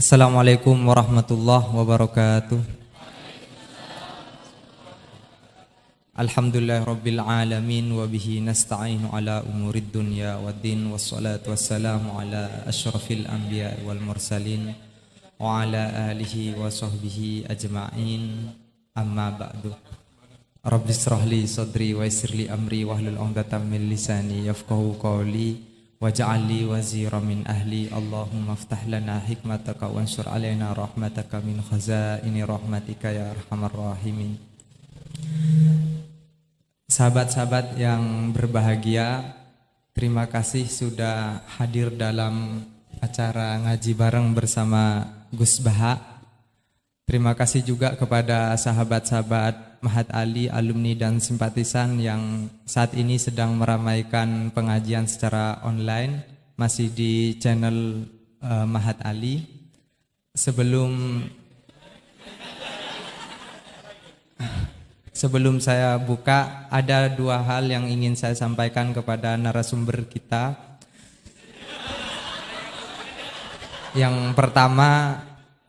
Assalamualaikum warahmatullahi wabarakatuh. Alhamdulillahirabbil alamin wa bihi nasta'inu ala umurid dunya waddin wassalatu wassalamu ala asyrafil anbiya'i wal mursalin wa ala alihi wa sahbihi ajma'in. Amma ba'du. Rabbi shrah li sadri wa yassir li amri wahlul 'uqdatam min lisani yafqahu qawli waj'al li wazira min ahli. Allahumma aftah lana hikmataka wansur alaina rahmataka min khazaini rahmatika ya arhamar rahimin. Sahabat-sahabat yang berbahagia, terima kasih sudah hadir dalam acara ngaji bareng bersama Gus Baha. Terima kasih juga kepada sahabat-sahabat Mahat Ali, alumni dan simpatisan yang saat ini sedang meramaikan pengajian secara online, masih di channel Mahat Ali. Sebelum saya buka, ada dua hal yang ingin saya sampaikan kepada narasumber kita. Yang pertama,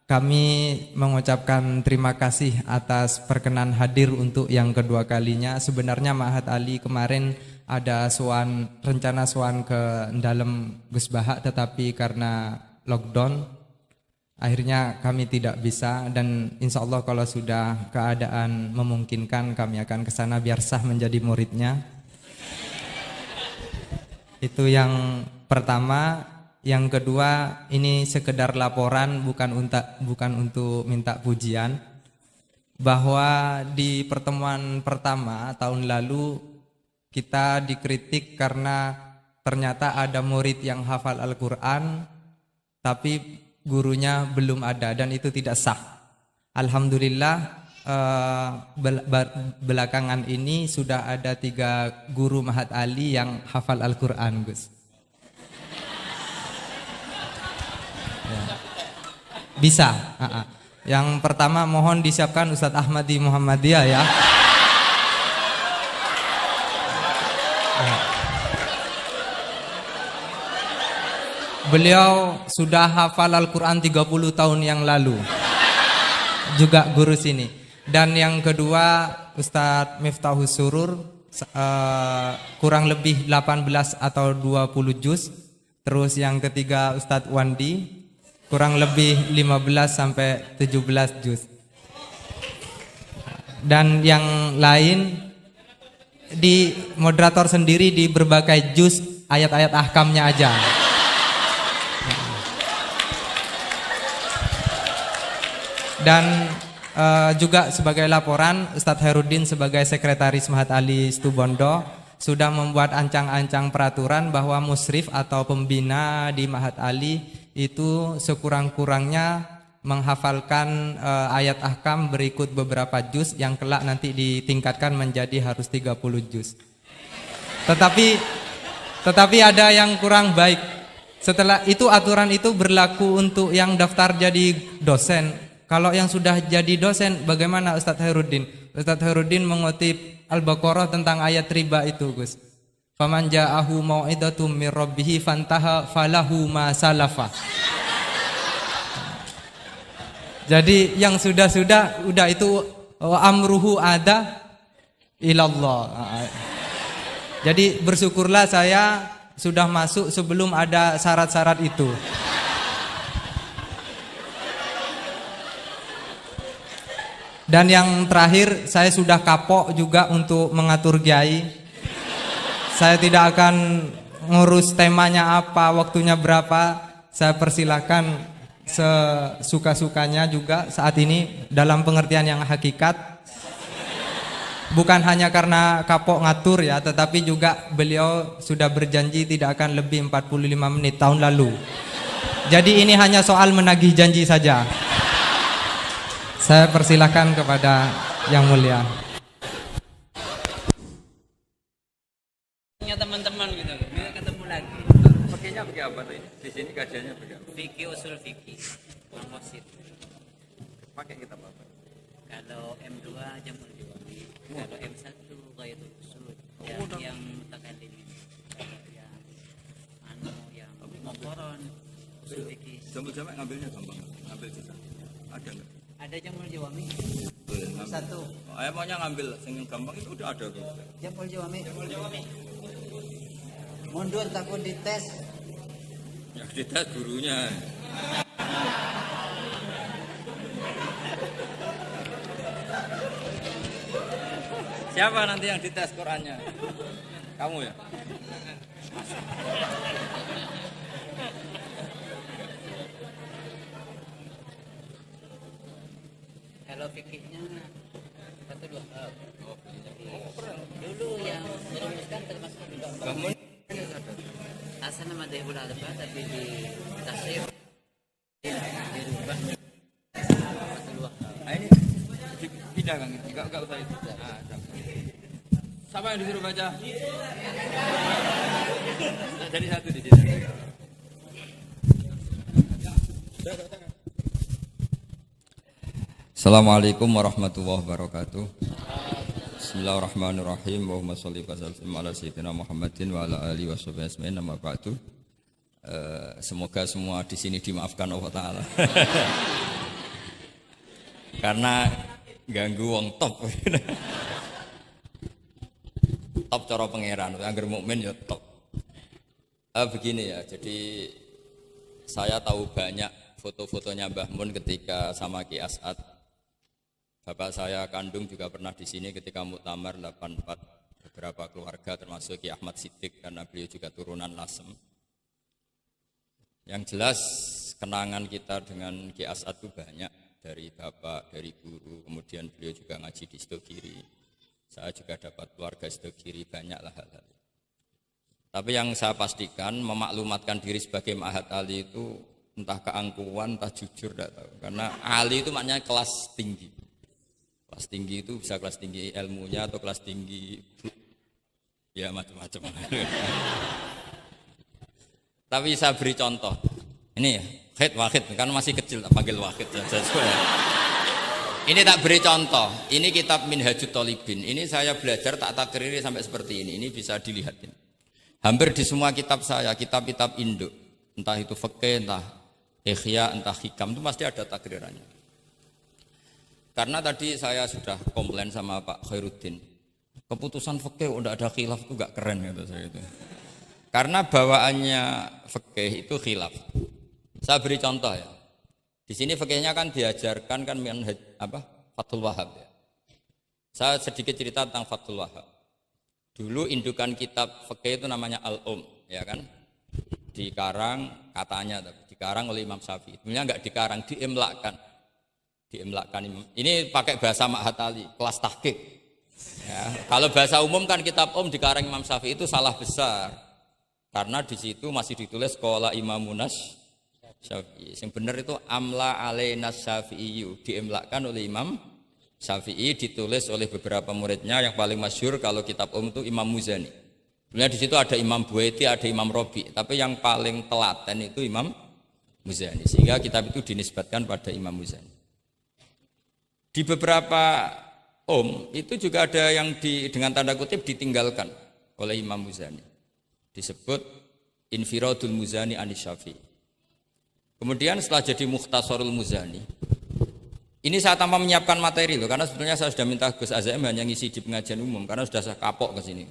kami mengucapkan terima kasih atas perkenan hadir untuk yang kedua kalinya. Sebenarnya Mahat Ali kemarin ada rencana sowan ke dalam Gus Baha, tetapi karena lockdown akhirnya kami tidak bisa, dan insya Allah kalau sudah keadaan memungkinkan kami akan ke sana biar sah menjadi muridnya. Itu yang pertama. Yang kedua, ini sekedar laporan, bukan untuk minta pujian, bahwa di pertemuan pertama tahun lalu kita dikritik karena ternyata ada murid yang hafal Al-Quran tapi gurunya belum ada, dan itu tidak sah. Alhamdulillah belakangan ini sudah ada 3 guru Mahat Ali yang hafal Al-Quran, Gus. Bisa. Yang pertama mohon disiapkan Ustadz Ahmadi Muhammadiyah ya. Beliau sudah hafal Al-Quran 30 tahun yang lalu, juga guru sini. Dan yang kedua Ustadz Miftahus Surur, kurang lebih 18 atau 20 juz. Terus yang ketiga Ustadz Wandi, kurang lebih 15 sampai 17 juz. Dan yang lain di moderator sendiri di berbagai juz ayat-ayat ahkamnya aja. Dan juga sebagai laporan, Ustadz Herudin sebagai sekretaris Mahat Ali Situbondo sudah membuat ancang-ancang peraturan bahwa musrif atau pembina di Mahat Ali itu sekurang-kurangnya menghafalkan ayat ahkam berikut beberapa juz yang kelak nanti ditingkatkan menjadi harus 30 juz. Tetapi ada yang kurang baik. Setelah itu aturan itu berlaku untuk yang daftar jadi dosen. Kalau yang sudah jadi dosen bagaimana Ustadz Herudin? Ustadz Herudin mengutip Al-Baqarah tentang ayat riba itu, Gus. Faman ja'ahu mau'idatum mir rabbih fantaha falahu ma salafa. Jadi yang sudah udah itu amruhu ada ilallah. Jadi bersyukurlah saya sudah masuk sebelum ada syarat-syarat itu. Dan yang terakhir, saya sudah kapok juga untuk mengatur kiai. Saya tidak akan ngurus temanya apa, waktunya berapa. Saya persilahkan sesuka-sukanya juga saat ini dalam pengertian yang hakikat. Bukan hanya karena kapok ngatur ya, tetapi juga beliau sudah berjanji tidak akan lebih 45 menit tahun lalu. Jadi ini hanya soal menagih janji saja. Saya persilahkan kepada yang mulia. Teman-teman gitu, bisa ketemu lagi. Pakainya pakai apa tuh? Di sini kajiannya pakai apa? Fikih, usul fikih, komposit. Pakai kitab apa? Kalau M2 Jamul Juwami, kalau M1 Ghayatul Usul, yang mutakalim, yang Mokoron, usul fikih. Jamul Jamak ngambilnya gampang. Ambil sisa. Ada nggak? Ada Jamul Jawami. Boleh, ngambil. Satu. Oh, maunya ngambil yang gampang itu udah ada kok. Jamul Jawami. Mundur takut dites. Yang dites gurunya. Siapa nanti yang dites Qurannya? Kamu ya? Kalau fikihnya satu dua hal. Dulu yang merumuskan termasuk juga Bangun. asal nama Dehul Arba'ah tapi di tafsir dirubah satu dua hal. Nah, ini pindah kan? Enggak usah itu. Ah, siapa yang disuruh baca? Jadi satu di sini. Assalamualaikum warahmatullahi wabarakatuh. Bismillahirrahmanirrahim. Allahumma sholli wa sallim ala sayyidina Muhammadin wa ala alihi washabihi ajmain. Amma ba'du. Semoga semua di sini dimaafkan Allah Ta'ala. Karena ganggu wong top. Top cara pangeran, angger mukmin ya top. Begini ya, jadi saya tahu banyak foto-fotonya Mbah Mun ketika sama Ki As'ad. Bapak saya kandung juga pernah di sini ketika Muktamar 84, beberapa keluarga termasuk Ki Ahmad Siddiq karena beliau juga turunan Lasem. Yang jelas kenangan kita dengan Ki As'ad itu banyak, dari bapak, dari guru, kemudian beliau juga ngaji di Stokiri. Saya juga dapat keluarga Stokiri, banyaklah hal-hal. Tapi yang saya pastikan memaklumatkan diri sebagai Ma'had Ali itu entah keangkuhan, entah jujur, tidak tahu. Karena Ali itu maknanya kelas tinggi. Kelas tinggi itu bisa kelas tinggi ilmunya atau kelas tinggi ya macam-macam. Tapi saya beri contoh. Ini Wahid kan masih kecil, tak panggil Wahid saja. Ini tak beri contoh. Ini kitab Minhajut Thalibin. Ini saya belajar tak takriri sampai seperti ini. Ini bisa dilihat ini. Hampir di semua kitab saya, kitab-kitab induk, entah itu fikih, entah Ihya, entah Hikam, itu pasti ada takrirannya. Karena tadi saya sudah komplain sama Pak Khairuddin, keputusan fikih udah ada khilaf itu gak keren kata saya itu. Karena bawaannya fikih itu khilaf. Saya beri contoh ya. Di sini fikihnya kan diajarkan kan Fathul Wahhab ya. Saya sedikit cerita tentang Fathul Wahhab. Dulu indukan kitab fikih itu namanya Al-Um, ya kan? Dikarang katanya, dikarang oleh Imam Syafi'i. Sebenarnya enggak dikarang, diimlakkan. Ini pakai bahasa Ma'had Ali, kelas tahqiq. Ya, kalau bahasa umum kan kitab dikarang Imam Syafi'i itu salah besar. Karena di situ masih ditulis qala Imamunas Syafi'i. Yang benar itu amla alainas Syafi'i, diimlakkan oleh Imam Syafi'i, ditulis oleh beberapa muridnya. Yang paling masyhur kalau kitab itu Imam Muzani. Sebenarnya di situ ada Imam Buaiti, ada Imam Robi, tapi yang paling telaten itu Imam Muzani. Sehingga kitab itu dinisbatkan pada Imam Muzani. Di beberapa itu juga ada yang dengan tanda kutip ditinggalkan oleh Imam Muzani. Disebut Infiradul Muzani anis Syafi'i. Kemudian setelah jadi Mukhtasarul Muzani, ini saya tanpa menyiapkan materi loh, karena sebetulnya saya sudah minta Gus Azam hanya ngisi di pengajian umum, karena sudah saya kapok ke sini.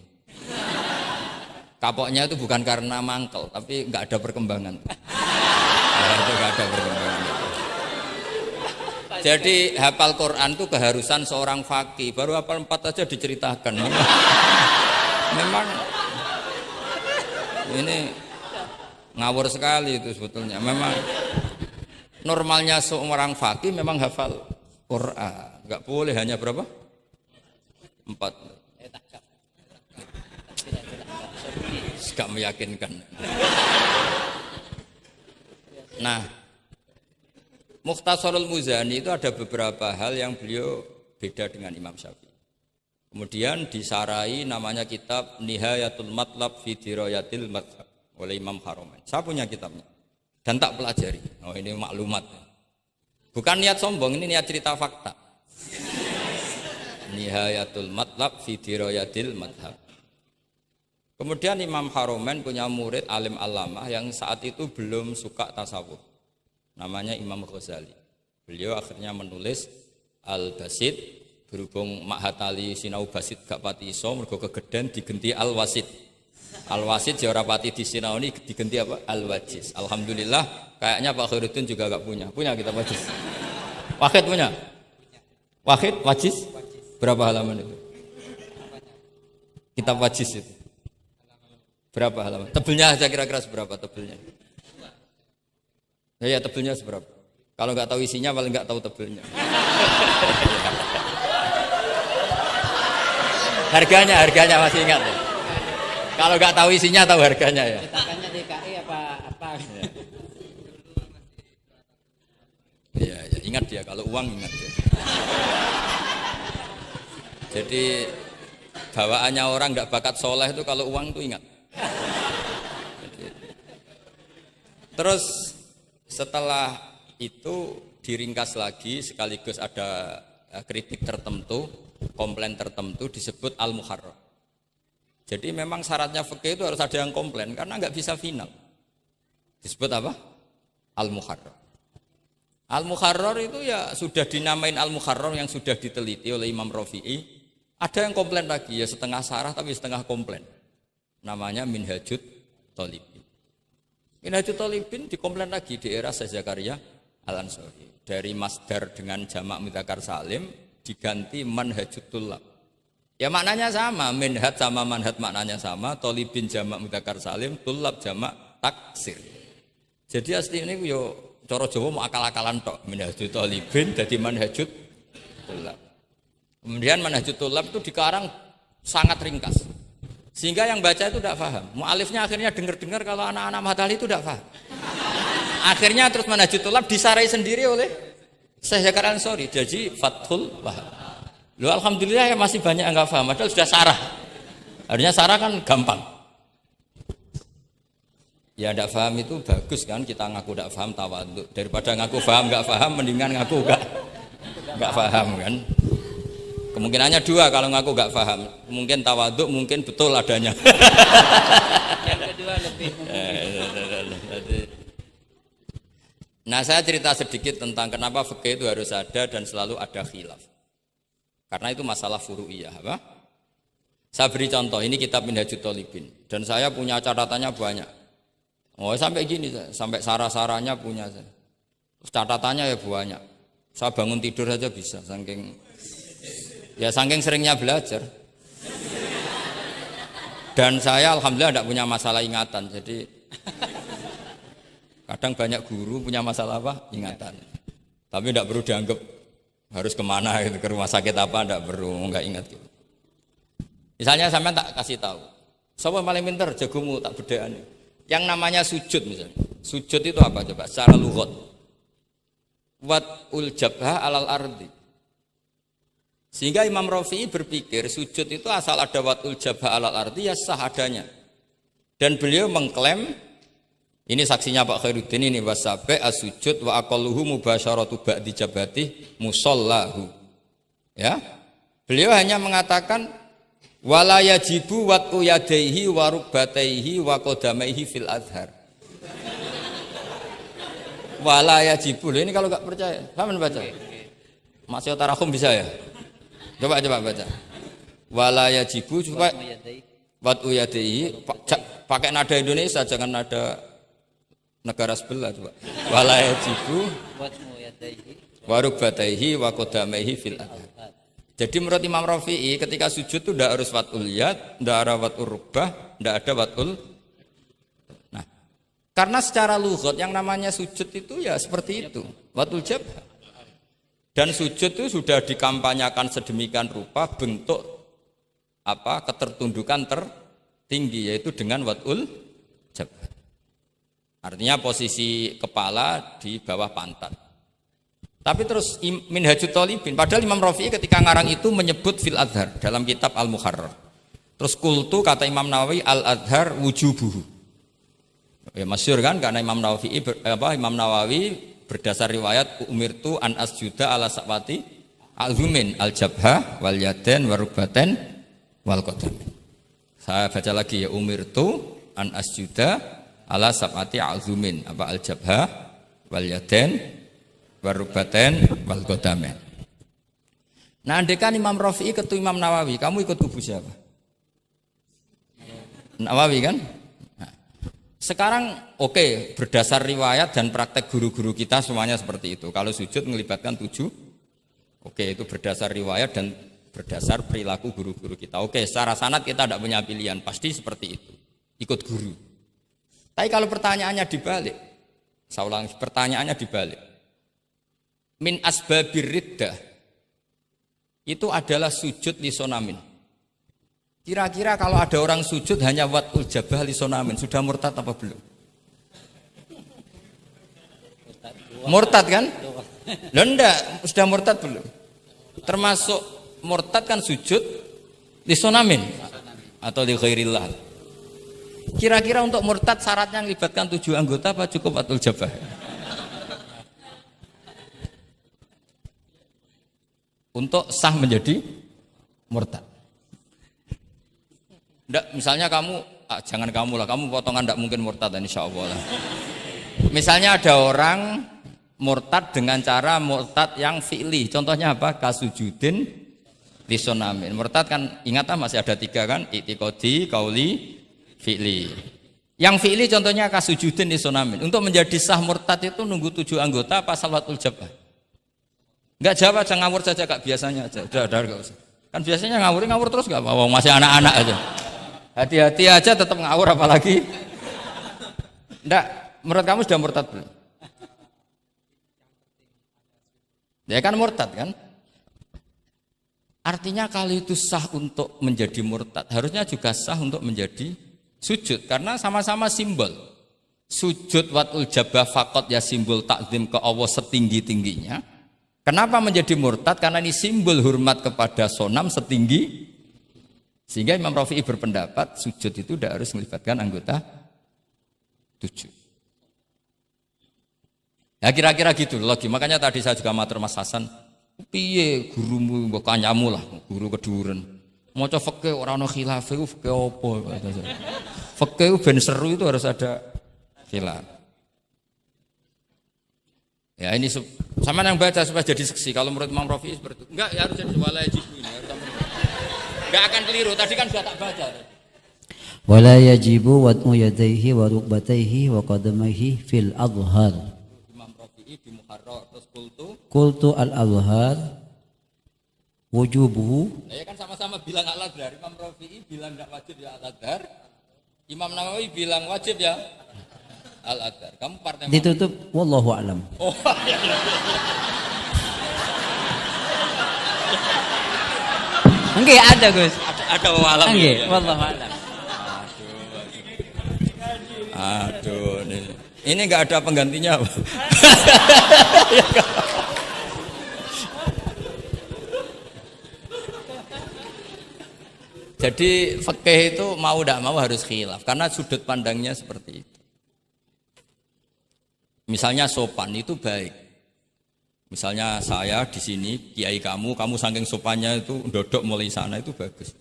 Kapoknya itu bukan karena mangkel, tapi nggak ada perkembangan. Itu nggak ada perkembangan. Jadi hafal Quran itu keharusan seorang faqih. Baru hafal 4 aja diceritakan. Memang ini ngawur sekali itu sebetulnya. Memang normalnya seorang faqih memang hafal Quran. Enggak boleh hanya berapa? 4. Enggak meyakinkan. Nah, Mukhtasarul Muzani itu ada beberapa hal yang beliau beda dengan Imam Syafi'i. Kemudian disarai namanya kitab Nihayatul Matlab fi Dirayatil Madhab oleh Imam Haramain. Saya punya kitabnya dan tak pelajari. Oh, ini maklumat. Bukan niat sombong, ini niat cerita fakta. Nihayatul Matlab fi Dirayatil Madhab. Kemudian Imam Haramain punya murid alim alamah yang saat itu belum suka tasawuf. namanya Imam Ghazali. Beliau akhirnya menulis Al-Basit, berhubung Mak Hatali sinau basit gak pati iso mergo kegeden digenti Al-Wasit. Al-Wasit ya ora pati disinaoni digenti apa? Al-Wajiz. Alhamdulillah kayaknya Pak Khairuddin juga gak punya. Punya kitab Wajiz. Wahid punya? Wahid Wajiz? Berapa halaman itu? Kitab Wajiz itu. Berapa halaman? Tebelnya aja kira-kira seberapa tebelnya? Ya tebelnya seberapa? Kalau nggak tahu isinya paling nggak tahu tebelnya. Harganya masih ingat ya? Kalau nggak tahu isinya tahu harganya ya. Cetakannya DKI apa? Iya, ya, ingat dia kalau uang ingat dia. Jadi bawaannya orang nggak bakat soleh itu kalau uang itu ingat. Terus setelah itu diringkas lagi sekaligus ada kritik tertentu, komplain tertentu disebut al-muharrar. Jadi memang syaratnya fikih itu harus ada yang komplain karena nggak bisa final. Disebut apa? Al-muharrar. Al-muharrar itu ya sudah dinamain al-muharrar yang sudah diteliti oleh Imam Rafi'i. Ada yang komplain lagi ya setengah sarah tapi setengah komplain. Namanya Minhajut Thalibin. Minhajut Thalibin dikomplain lagi di era Syekh Zakaria Al-Ansari. Dari masdar dengan jamak mudzakkar salim diganti manhajut tullab. Ya maknanya sama, minhaj sama manhaj maknanya sama, thalibin jamak mudzakkar salim, tullab jamak taksir. Jadi asli ini yo cara Jawa mau akal-akalan tok, minhajut thalibin jadi manhajut tullab. Kemudian manhajut tullab itu dikarang sangat ringkas. Sehingga yang baca itu tidak paham. Mu'alifnya akhirnya dengar-dengar kalau anak-anak Mahdali itu tidak paham. Akhirnya terus manhajut tullab disarai sendiri oleh Syekh Zakaria Al-Ansari. Jadi Fathul Wahab. Loh alhamdulillah ya masih banyak yang enggak paham. Padahal sudah sarah. Harusnya sarah kan gampang. Ya tidak paham itu bagus kan kita ngaku tidak paham tawadhu. Daripada ngaku paham enggak paham mendingan ngaku enggak paham kan. Kemungkinannya dua kalau ngaku gak paham. Mungkin tawaduk, mungkin betul adanya. Yang kedua lebih Nah saya cerita sedikit tentang kenapa fikih itu harus ada dan selalu ada khilaf. Karena itu masalah furu'iyah. Apa? Saya beri contoh, ini kitab Minhajut Thalibin. Dan saya punya catatannya banyak. Oh sampai gini, sampai sarah-sarahnya punya. Terus catatannya ya banyak. Saya bangun tidur saja bisa, saking seringnya belajar. Dan saya alhamdulillah tidak punya masalah ingatan. Jadi kadang banyak guru punya masalah apa? Ingatan. Tapi tidak perlu dianggap harus kemana gitu, ke rumah sakit apa, tidak perlu, nggak ingat gitu. Misalnya sampai tak kasih tahu, siapa paling pintar jagomu tak bedaan. Yang namanya sujud misalnya. Sujud itu apa coba? Secara lughat. Wat'ul jabha alal ardi. Sehingga Imam Rafi'i berpikir sujud itu asal ada wat'ul jabha alal ardi ya sah adanya. Dan beliau mengklaim, ini saksinya Pak Khairuddin ini, wasabe as-sujud wa aqalluhu mubasyaratu ba'di jabati musallahu. Ya. Beliau hanya mengatakan wala yajibu wat'u yadaihi wa rukbataihi wa qadamaihi fil azhar. Wala yajibu. Ini kalau enggak percaya, sama baca. Mas Yo Tarahum bisa ya? Coba baca. Wala yajibu supaya wat'u yadaihi pakai nada Indonesia jangan nada negara sebelah coba. Wala yajibu wa rukbataihi wa qadamaihi fil azhar. Jadi menurut Imam Rafi'i ketika sujud itu tidak harus wat'ul yad, tidak ada wat'ul rukbah, tidak ada wat'ul. Nah, karena secara lughat yang namanya sujud itu ya seperti itu, wat'ul jabha. Dan sujud itu sudah dikampanyakan sedemikian rupa bentuk apa ketertundukan tertinggi yaitu dengan wat'ul jabha. Artinya posisi kepala di bawah pantat. Tapi terus Minhajut Thalibin, padahal Imam Rafi'i ketika ngarang itu menyebut fil adhar dalam kitab Al-Muharrar. Terus kultu kata Imam Nawawi al-adhar wujubuhu. Ya masyhur kan karena Imam Nawawi berdasar riwayat umirtu an asjuda ala sabati azumin al-jabha wal yaden warubaten wal qadam. Saya baca lagi ya umirtu an asjuda ala sabati azumin apa al-jabha wal yaden warubaten wal qadamen. Nah, andekan Imam Rafi'i ketemu Imam Nawawi, kamu ikut kubu siapa? Nawawi kan? Nah, sekarang oke, berdasar riwayat dan praktek guru-guru kita semuanya seperti itu. Kalau sujud melibatkan 7, oke, itu berdasar riwayat dan berdasar perilaku guru-guru kita. Oke, secara sanad kita tidak punya pilihan, pasti seperti itu. Ikut guru. Tapi kalau pertanyaannya dibalik, saya ulang, pertanyaannya dibalik. Min asbabir riddah itu adalah sujud lisonamin. Kira-kira kalau ada orang sujud hanya watul jabah lisonamin, sudah murtad apa belum? Murtad kan? Loh enggak, sudah murtad belum? Termasuk murtad kan sujud lisonamin atau li ghairillah. Kira-kira untuk murtad syaratnya melibatkan 7 anggota apa cukup watul jabah? Untuk sah menjadi murtad. Nggak, misalnya kamu, jangan kamu lah, kamu potongan nggak mungkin murtad insya Allah lah. Misalnya ada orang murtad dengan cara murtad yang fi'li, contohnya apa? Kasujudin lisonamin. Murtad kan, ingatlah masih ada 3 kan? I'tiqadi, qauli, fi'li. Yang fi'li contohnya kasujudin lisonamin. Untuk menjadi sah murtad itu nunggu 7 anggota apa salawatul jabah? Enggak jawab aja, ngawur saja kak, biasanya aja. Udah enggak usah. Kan biasanya ngawur terus enggak apa-apa, masih anak-anak aja. Hati-hati aja tetap ngawur apalagi. Enggak, menurut kamu sudah murtad belum? Ya kan murtad kan? Artinya kalau itu sah untuk menjadi murtad, harusnya juga sah untuk menjadi sujud karena sama-sama simbol. Sujud watul jabah faqat ya simbol takzim ke Allah setinggi-tingginya. Kenapa menjadi murtad? Karena ini simbol hormat kepada sonam setinggi. Sehingga Imam Rafi'i berpendapat sujud itu tidak harus melibatkan anggota 7. Ya kira-kira gitu lagi. Makanya tadi saya juga matur Mas Hasan, piye gurumu mbok kanyamu lah, guru keduren. Maca fikih ora ana khilaf iku fikih apa? Fikih ben seru itu harus ada khilaf. Ya ini sama yang baca supaya jadi seksi. Kalau menurut Imam Rafi'i seperti itu. Enggak, ya harus jadi wala yajibu ini. Enggak akan keliru. Tadi kan sudah tak baca. Wala yajibu wad'u yadayhi wa rukbatayhi wa qadamaihi fil adhar. Imam Rafi'i di Muharrar terus qultu al adhar wujubuhu. Ya kan sama-sama bilang al-adhar. Imam Rafi'i bilang enggak wajib ya al-adhar. Imam Nawawi bilang wajib ya al-adhar. Kamu partai mana? Ditutup wallahu a'lam. Oh, ya. Enggak ada Gus. Ada walam. Enggak, wallahu a'lam. Aduh, ini enggak ada penggantinya. Jadi fikih itu mau tidak mau harus khilaf karena sudut pandangnya seperti itu. Misalnya sopan itu baik. Misalnya saya di sini, kiai kamu saking sopannya itu dodok mulai sana itu bagus.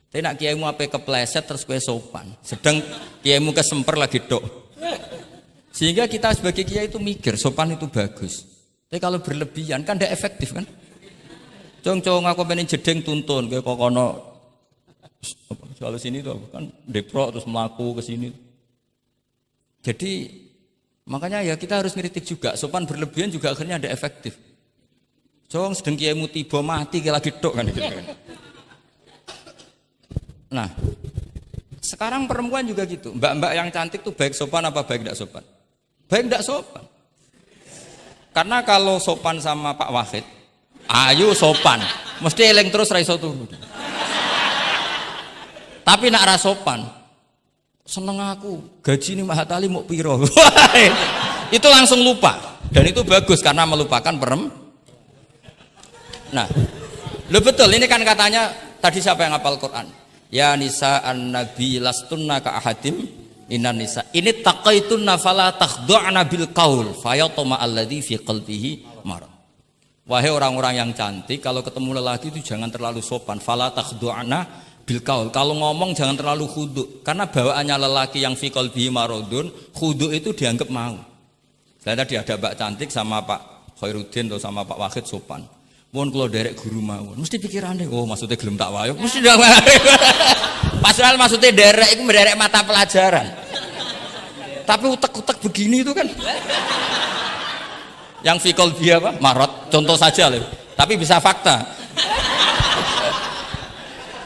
Tapi nak kiaimu apa kepleset terus kue sopan. Sedang kiaimu kesemper lagi dok. Sehingga kita sebagai kiai itu mikir sopan itu bagus. Tapi kalau berlebihan kan tidak efektif kan. Cong aku pengen jedeng tuntun kayak kokono. Kalau sini tuh kan deprok terus melaku ke sini. Jadi makanya ya kita harus ngeritik juga, sopan berlebihan juga akhirnya ada efektif. Jong sedang kiaimu tiba mati kayak lagi dok kan gitu kan. Nah, sekarang perempuan juga gitu. Mbak-mbak yang cantik tuh baik sopan apa baik tidak sopan? Baik tidak sopan. Karena kalau sopan sama Pak Wahid, ayo sopan, mesti eleng terus ra iso turu. Tapi nak ra sopan, seneng aku, gaji ini Mahatali mau piro. Itu langsung lupa. Dan itu bagus karena melupakan Nah, lo betul ini kan katanya tadi siapa yang hafal Quran? Ya nisa an-nabi lastunna ka ahadim inan nisa. Ini taqaitunna fala takhdu'na bil qaul fayatma alladzi fi qalbihi marad. Wahai orang-orang yang cantik, kalau ketemu lelaki itu jangan terlalu sopan. Fala takhdu'na bil qaul. Kalau ngomong jangan terlalu khudu, karena bawaannya lelaki yang fi qalbihi maradun, khudu itu dianggap mau. Saya tadi ada Mbak Cantik sama Pak Khairuddin atau sama Pak Wahid sopan. Mohon kalau derek guru mawon, mesti pikirannya, oh maksudnya gelem tak wayo, mesti dak wayo. Padahal maksudnya derek itu menderek mata pelajaran. Tapi utek-utek begini itu kan. Yang fikol dia apa? Marot, contoh saja loh. Tapi bisa fakta.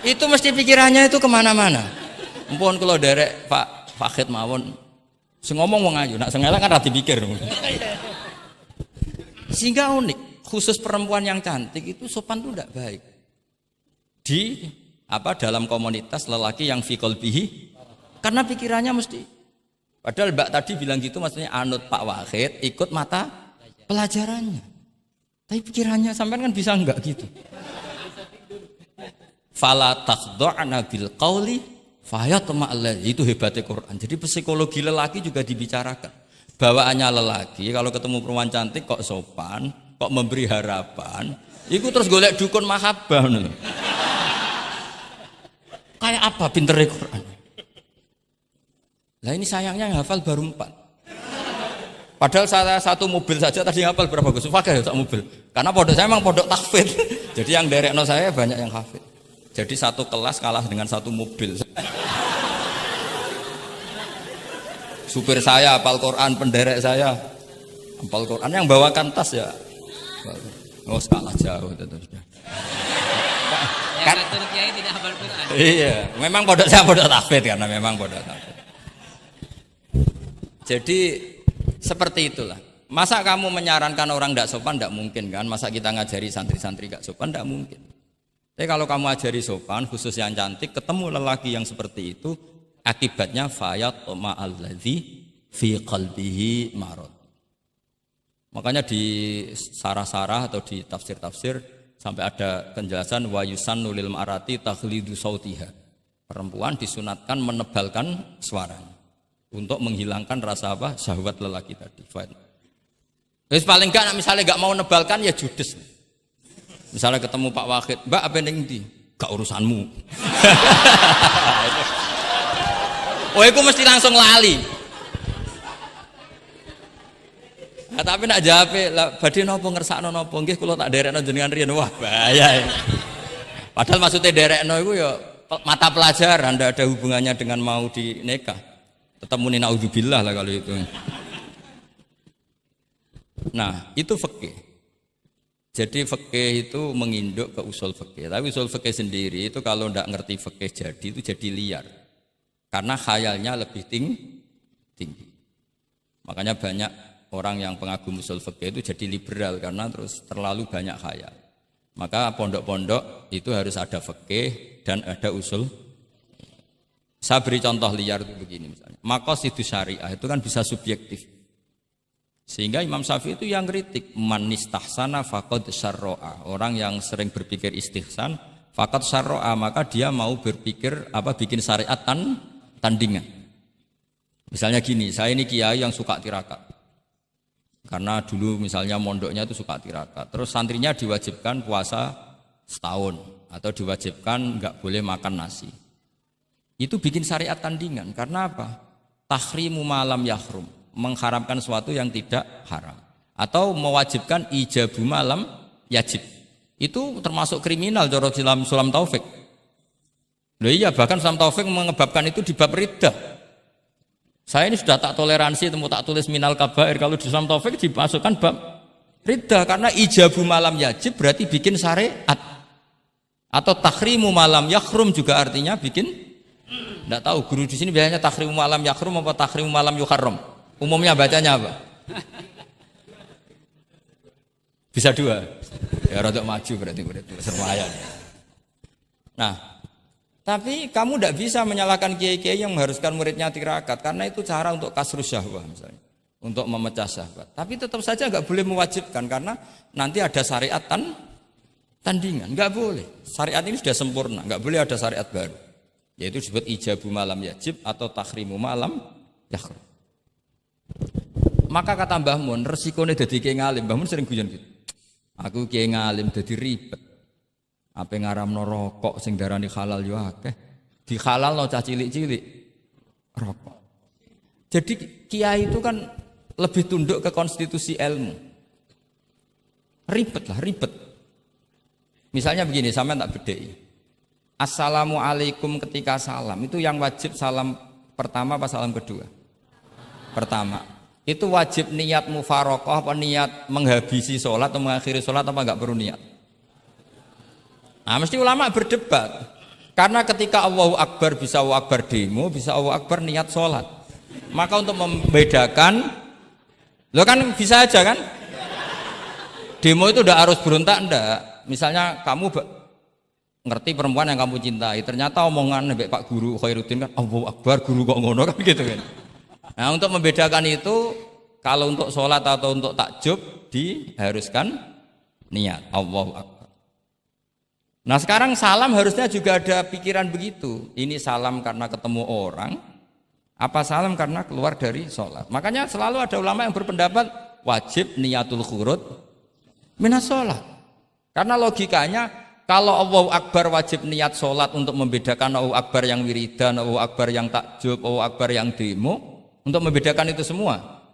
Itu mesti pikirannya itu kemana-mana. Mohon kalau derek Pak Wahid mawon, ngomong wong ayu, nak sengaja kan rati pikir. Sehingga unik. Khusus perempuan yang cantik itu sopan itu tidak baik di dalam komunitas lelaki yang fi qalbihi, karena pikirannya mesti, padahal Mbak tadi bilang gitu maksudnya anut Pak Wahid, ikut mata pelajarannya, tapi pikirannya sampean kan bisa enggak gitu. Fala takhda'na bil qauli fayatma allazi, itu hebatnya Quran. Jadi psikologi lelaki juga dibicarakan. Bawaannya lelaki kalau ketemu perempuan cantik kok sopan, kok memberi harapan, itu terus golek dukun mahabbah nih. Kayak apa pinternya Quran? Lah ini sayangnya yang hafal baru 4. Padahal saya satu mobil saja tadi hafal berapa Gus? Pakai satu mobil. Karena pondok saya memang pondok tahfidz. Jadi yang derekno saya banyak yang hafid. Jadi satu kelas kalah dengan satu mobil. Supir saya hafal Quran, penderek saya hafal Quran, yang bawakan tas ya. Oh kalah jauh itu sudah. Yang satu kiai tidak hafal Quran. Iya, memang pondok saya pondok tahfidz karena memang pondok tahfidz. Jadi seperti itulah. Masa kamu menyarankan orang tidak sopan? Tidak mungkin kan. Masa kita ngajari santri-santri tidak sopan? Tidak mungkin. Tapi kalau kamu ajari sopan, khusus yang cantik, ketemu lelaki yang seperti itu, akibatnya fayat ma'alladzi fi qalbihi marad. Makanya di sarah-sarah atau di tafsir-tafsir sampai ada penjelasan wa yusannu lil marati takhlidu sautiha. Perempuan disunatkan menebalkan suaranya untuk menghilangkan rasa apa? Syahwat lelaki tadi. Terus paling enggak misalnya enggak mau nebalkan ya judes. Misalnya ketemu Pak Wahid, "Mbak apa ning ndi?" "Gak urusanmu." Oh, itu mesti langsung lali. Nah, tapi nak jawab, badhe napa ngersakno napa? Nggih kula tak derekno jenengan riyen. Wah, bahaya. Padahal maksudnya derekno iku ya mata pelajaran, ndak ada hubungannya dengan mau dinikah. Tetap muni naudzubillah lah kalau itu. Nah, itu fikih. Jadi fikih itu menginduk ke usul fikih. Tapi usul fikih sendiri itu kalau ndak ngerti fikih jadi itu jadi liar. Karena khayalnya lebih tinggi. Makanya banyak orang yang pengagum usul fikih itu jadi liberal karena terus terlalu banyak khayal. Maka pondok-pondok itu harus ada fikih dan ada usul. Saya beri contoh liar itu begini misalnya. Maqasidus syariah itu kan bisa subjektif. Sehingga Imam Syafi'i itu yang kritik man istahsana faqad syarra'a. Orang yang sering berpikir istihsan faqad syarra'a, maka dia mau berpikir bikin syariat tandingan. Misalnya gini, saya ini kiai yang suka tirakat. Karena dulu misalnya mondoknya itu suka tirakat. Terus santrinya diwajibkan puasa setahun atau diwajibkan enggak boleh makan nasi. Itu bikin syariat tandingan. Karena apa? Tahrimu malam yahrum, mengharamkan sesuatu yang tidak haram, atau mewajibkan ijabu malam yajib. Itu termasuk kriminal cara Sulam Taufik. Loh iya, bahkan Sulam Taufik mengebabkan itu di bab riddah. Saya ini sudah tak toleransi, temu tak tulis minal kabair, kalau di Sulam Taufik dimasukkan bab riddah karena ijabu malam yajib berarti bikin syariat. Atau tahrimu malam yakhrum juga artinya bikin. Tidak tahu guru di sini biasanya tahrimu malam yakhrum apa tahrimu malam yuharram. Umumnya bacanya apa? Bisa dua. Ya rodok maju berarti sermayan. Nah, tapi kamu tidak bisa menyalahkan kiai-kiai yang mengharuskan muridnya tirakat karena itu cara untuk kasrus syahwah misalnya, untuk memecah syahwat. Tapi tetap saja nggak boleh mewajibkan karena nanti ada syariat tandingan. Nggak boleh. Syariat ini sudah sempurna, nggak boleh ada syariat baru. Yaitu disebut ijabu malam yajib atau tahrimu malam yakhrum. Maka kata Mbah Mun, resikonya jadi kiai ngalim. Mbah Mun sering guyon gitu. Aku kiai ngalim jadi ribet. Apa ngaramno rokok sing darani halal yo akeh. Di halal no cah cilik-cilik rokok. Jadi kiai itu kan lebih tunduk ke konstitusi ilmu. Ribet lah, ribet. Misalnya begini, sampai tak bedai. Assalamualaikum ketika salam, itu yang wajib salam pertama apa salam kedua? Pertama. Itu wajib niat mufaroqah apa niat menghabisi sholat atau mengakhiri sholat apa enggak perlu niat? Nah, mesti ulama berdebat. Karena ketika Allahu Akbar bisa Allahu Akbar demo, bisa Allahu Akbar niat sholat. Maka untuk membedakan, lo kan bisa aja kan? Demo itu udah harus berontak enggak? Misalnya kamu ngerti perempuan yang kamu cintai, ternyata omongan nebek Pak Guru Khairuddin kan Allahu Akbar, guru kok ngono kan gitu kan. Nah, untuk membedakan itu, kalau untuk sholat atau untuk takjub diharuskan niat Allahu Akbar. Nah, sekarang salam harusnya juga ada pikiran begitu. Ini salam karena ketemu orang, apa salam karena keluar dari sholat. Makanya selalu ada ulama yang berpendapat wajib niatul khurud minas sholat. Karena logikanya kalau Allahu Akbar wajib niat sholat untuk membedakan Allahu Akbar yang wiridan, Allahu Akbar yang takjub, Allahu Akbar yang demo, untuk membedakan itu semua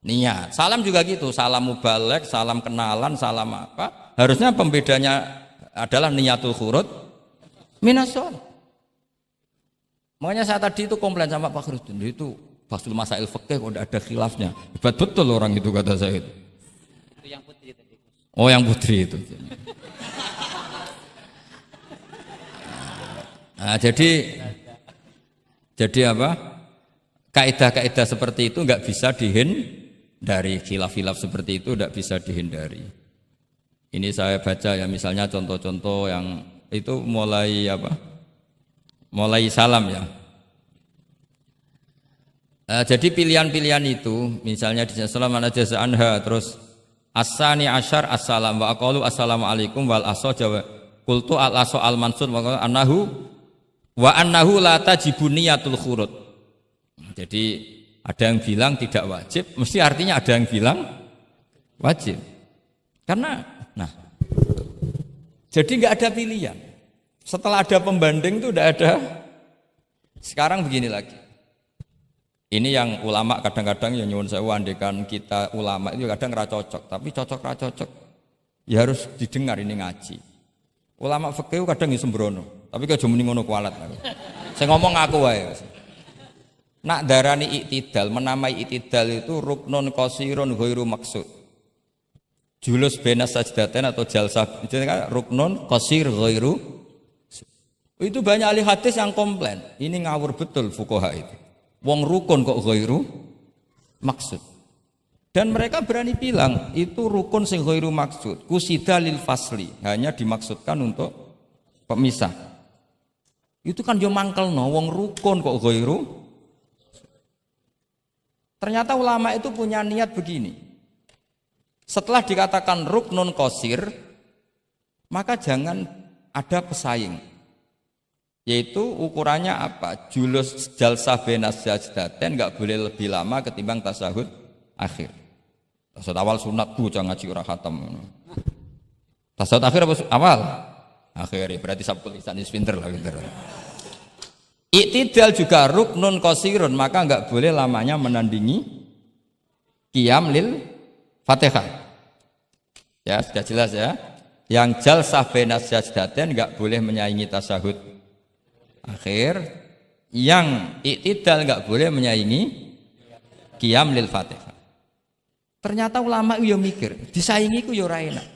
niat. Salam juga gitu, salam mubalek, salam kenalan, salam apa, harusnya pembedanya adalah niatul khurud minas sholat. Makanya saya tadi itu komplain sama Pak Khairuddin, itu Basul Masail Fikih kok ada khilafnya. Hebat betul orang itu, kata saya itu. Itu yang putri tadi. Oh, yang putri itu. Nah, jadi apa? Kaidah-kaidah seperti itu nggak bisa dihindari, khilaf-khilaf seperti itu nggak bisa dihindari. Ini saya baca ya, misalnya contoh-contoh yang itu mulai apa? Mulai salam ya. Jadi pilihan-pilihan itu, misalnya di salam ana jaza anha, terus asani asyar assalam wa aqalu assalamualaikum wal aso jawa qultu al aso al mansur wa annahu la tajibu niyatul khurud. Jadi ada yang bilang tidak wajib, mesti artinya ada yang bilang wajib. Karena, nah, jadi nggak ada pilihan. Setelah ada pembanding itu udah ada. Sekarang begini lagi. Ini yang ulama kadang-kadang yang nyuwun sewu, andekan kita ulama itu kadang ra cocok, tapi cocok ra cocok ya harus didengar, ini ngaji. Ulama fikih kadang sembrono, tapi kok muni ngono kualat aku. Saya ngomong aku wae. Nak darani iktidal, menamai iktidal itu ruknun qasirun ghairu maksud. Julus benas sajdatain atau jalsah itu kan ruknun qasir ghairu. Itu banyak ahli hadis yang komplain. Ini ngawur betul fuqaha itu. Wong rukun kok ghairu maksud. Dan mereka berani bilang itu rukun sing ghairu maksud. Kusida lil fasli, hanya dimaksudkan untuk pemisah. Itu kan yo mangkelno, wong rukun kok ghairu. Ternyata ulama itu punya niat begini. Setelah dikatakan ruknun qasir, maka jangan ada pesaing. Yaitu ukurannya apa? Julus jalsah benas sajdatain enggak boleh lebih lama ketimbang tasahud akhir. Tasahud awal sunat bu, jangan ngaji ora khatam. Tasahud akhir apa awal? Akhir, berarti sabtu lisan pinter lah pinter. Iktidal juga ruknun qasirun, maka enggak boleh lamanya menandingi qiyam lil Fatihah. Ya, sudah jelas ya. Yang jalsah benas sajdatain enggak boleh menyaingi tasahud akhir. Yang iktidal enggak boleh menyaingi qiyam lil Fatihah. Ternyata ulama itu ya mikir, disaingi ku ya ora enak.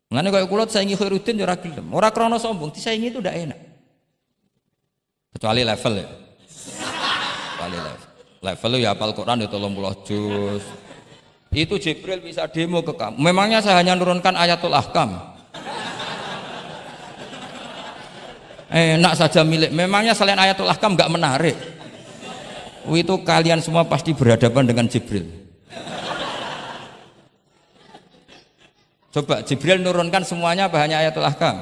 Ngene kaya kula saingi Khairuddin ya ora gelem. Ora krana sombong, disaingi itu ndak enak. Kecuali level ya. Kecuali level. Level ya hafal Quran ya 30 juz. Itu Jibril bisa demo ke kamu. Memangnya saya hanya nurunkan ayatul ahkam. Enak saja milik. Memangnya selain ayatul ahkam enggak menarik. Itu kalian semua pasti berhadapan dengan Jibril. Coba Jibril nurunkan semuanya apa hanya ayatul ahkam?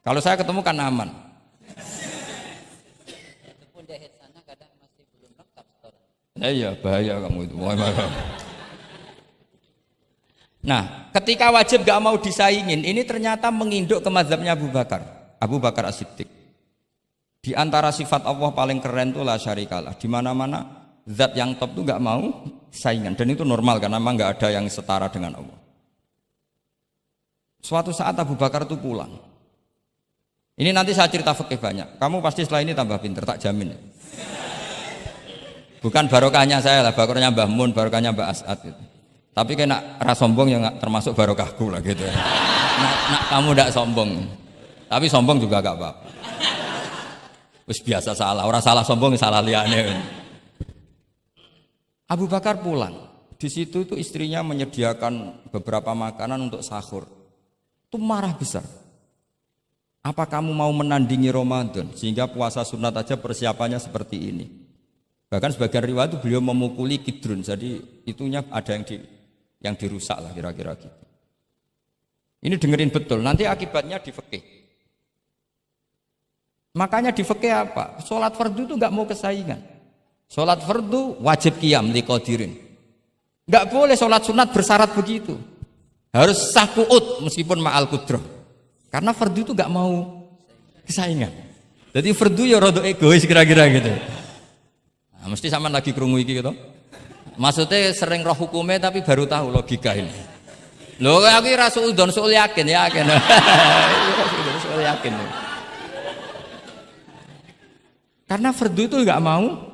Kalau saya ketemu kan aman. Walaupun jahit sana kadang masih belum lengkap store. Iya, bahaya kamu itu. Nah, ketika wajib gak mau disaingin, ini ternyata menginduk ke mazhabnya Abu Bakar As-Siddiq. Di antara sifat Allah paling keren itu la syarikalah. Di mana-mana Zat yang top itu nggak mau saingan, dan itu normal karena memang nggak ada yang setara dengan Allah. Suatu saat Abu Bakar itu pulang. Ini nanti saya cerita fikih banyak. Kamu pasti setelah ini tambah pinter, tak jamin. Bukan barokahnya saya lah, barokahnya Mbah Mun, barokahnya Mbah As'ad gitu. Tapi kena ras sombong yang termasuk barokahku lah gitu. Kamu tidak sombong, tapi sombong juga gak apa-apa. Wis biasa salah, orang salah sombong salah liane. Abu Bakar pulang, di situ itu istrinya menyediakan beberapa makanan untuk sahur. Itu marah besar. Apa kamu mau menandingi Ramadan sehingga puasa sunat aja persiapannya seperti ini? Bahkan sebagian riwayat itu beliau memukuli kidrun, jadi itunya ada yang dirusak lah kira-kira gitu. Ini dengerin betul, nanti akibatnya di fikih. Makanya di fikih apa? Sholat fardu itu nggak mau kesaingan. Sholat fardu wajib qiyam liqadirin. Nggak boleh sholat sunat bersyarat begitu. Harus sah qu'ud meskipun ma'al qudrah. Karena fardu itu nggak mau kesaingan. Jadi fardu ya rada egois kira-kira gitu. Nah, mesti sama lagi krungu iki gitu. Maksudnya sering roh hukumnya tapi baru tahu logika ini. Loh aku ora suudon soal yakin. Soal yakin. Karena fardu itu enggak mau.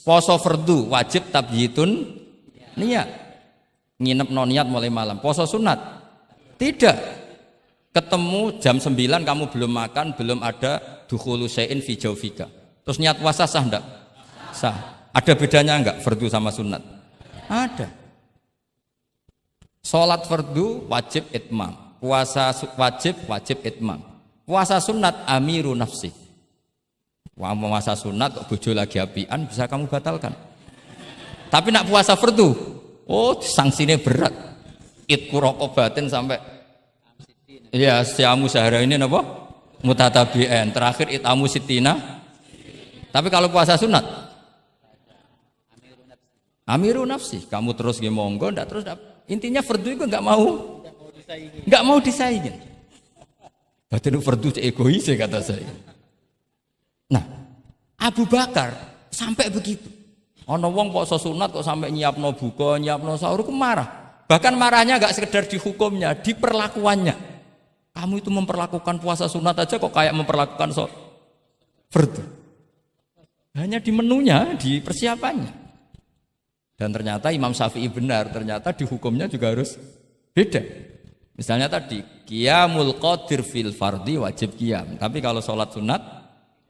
Poso fardu wajib tabyitun niat. Nginep non niat mulai malam. Poso sunat tidak. Ketemu jam 9 kamu belum makan, belum ada dukhulu syai'in fi jawfika. Terus niat puasa sah enggak? Sah. Ada bedanya enggak fardu sama sunat? Ada. Sholat fardu wajib itmam, puasa wajib itmam. Puasa sunat amiru nafsi. Puasa sunat kok bojo lagi apian bisa kamu batalkan. Tapi nak puasa fardu, oh sanksinya berat. Itku rokobatin sampai ya siamu sehari ini apa? Mutatabi'an. Terakhir itamu sitina. Tapi kalau puasa sunat amiru nafsi, kamu terus nggih monggo, ndak terus intinya fardu itu nggak mau disaingin. Batin fardu egois kata saya. Nah, Abu Bakar sampai begitu. Ono wong poso sunat kok sampai nyiapno buka, nyiapno sahur, marah. Bahkan marahnya nggak sekedar di hukumnya, di perlakuannya. Kamu itu memperlakukan puasa sunat aja kok kayak memperlakukan fardu. Hanya di menunya, di persiapannya. Dan ternyata Imam Syafi'i benar, ternyata di hukumnya juga harus beda. Misalnya tadi, qiyamul qadir fil fardi wajib qiyam. Tapi kalau sholat sunat,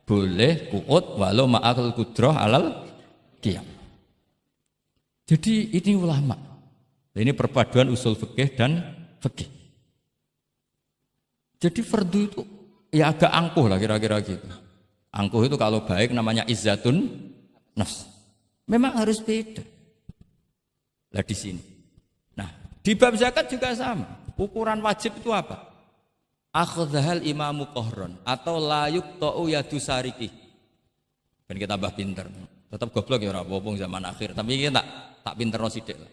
boleh qu'ud walau ma'al qudrah alal qiyam. Jadi ini ulama. Ini perpaduan usul fikih dan fikih. Jadi fardu itu ya agak angkuh lah kira-kira gitu. Angkuh itu kalau baik namanya izzatun nafs. Memang harus beda. Lah di sini. Nah, di bab zakat juga sama. Ukuran wajib itu apa? Akhdhal imamu qahron atau la yuqta'u yadu sariki. Ben kita tambah pinter. Tetap goblok ya ora apa-apa zaman akhir, tapi kita tak pinterno sithik lah.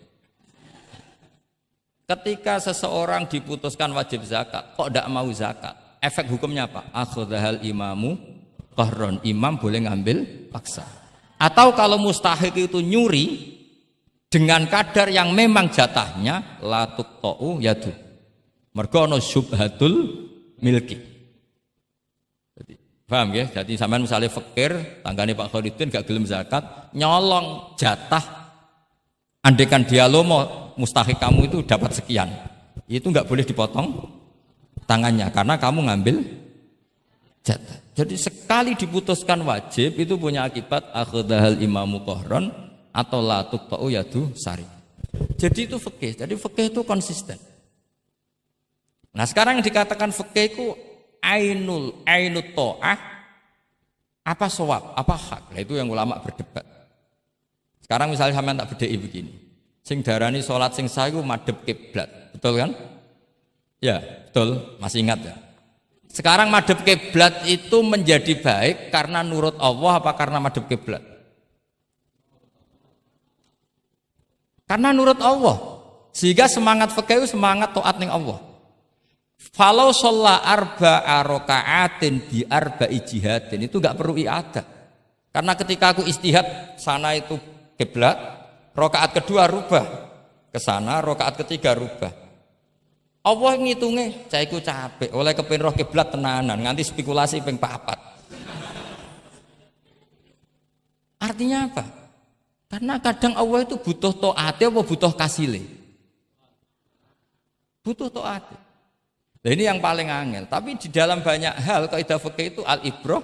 Ketika seseorang diputuskan wajib zakat, kok tidak mau zakat? Efek hukumnya apa? Akhdhal imamu qahron. Imam boleh ngambil paksa. Atau kalau mustahik itu nyuri dengan kadar yang memang jatahnya la tuqta'u yadu. Mergo ana syubhatul milki. Jadi, paham ya? Jadi sampean misalnya fakir, tanggane Pak Khalidin gak gelem zakat, nyolong jatah. Andekan dia lomo mustahik kamu itu dapat sekian. Itu enggak boleh dipotong tangannya karena kamu ngambil jatah. Jadi sekali diputuskan wajib itu punya akibat akhdhal imamu qahron atau la tuqta'u yadu sari. Jadi itu fikih. Jadi fikih itu konsisten. Nah, sekarang yang dikatakan fikih itu ainut ta'ah apa shawab, apa hak. Nah, itu yang ulama berdebat. Sekarang misalnya sampean tak bedheki begini. Sing darani salat sing sah iku madhep kiblat. Betul kan? Ya, betul. Masih ingat ya? Sekarang madhep kiblat itu menjadi baik karena nurut Allah apa karena madhep kiblat? Karena nurut Allah. Sehingga semangat fikih semangat taat ning Allah. Falau sholla arba'a raka'atin bi arba'i jihadin itu enggak perlu i'adah. Karena ketika aku istihad sana itu kiblat, rakaat kedua rubah ke sana, rakaat ketiga rubah. Allah ngitungnya, saya iku capek oleh kepen roh kiblat tenanan, nganti spekulasi ping 4. Artinya apa? Karena kadang Allah itu butuh taate apa butuh kasile? Butuh taate. Nah, ini yang paling angel. Tapi di dalam banyak hal kaidah fikih itu al-ibrah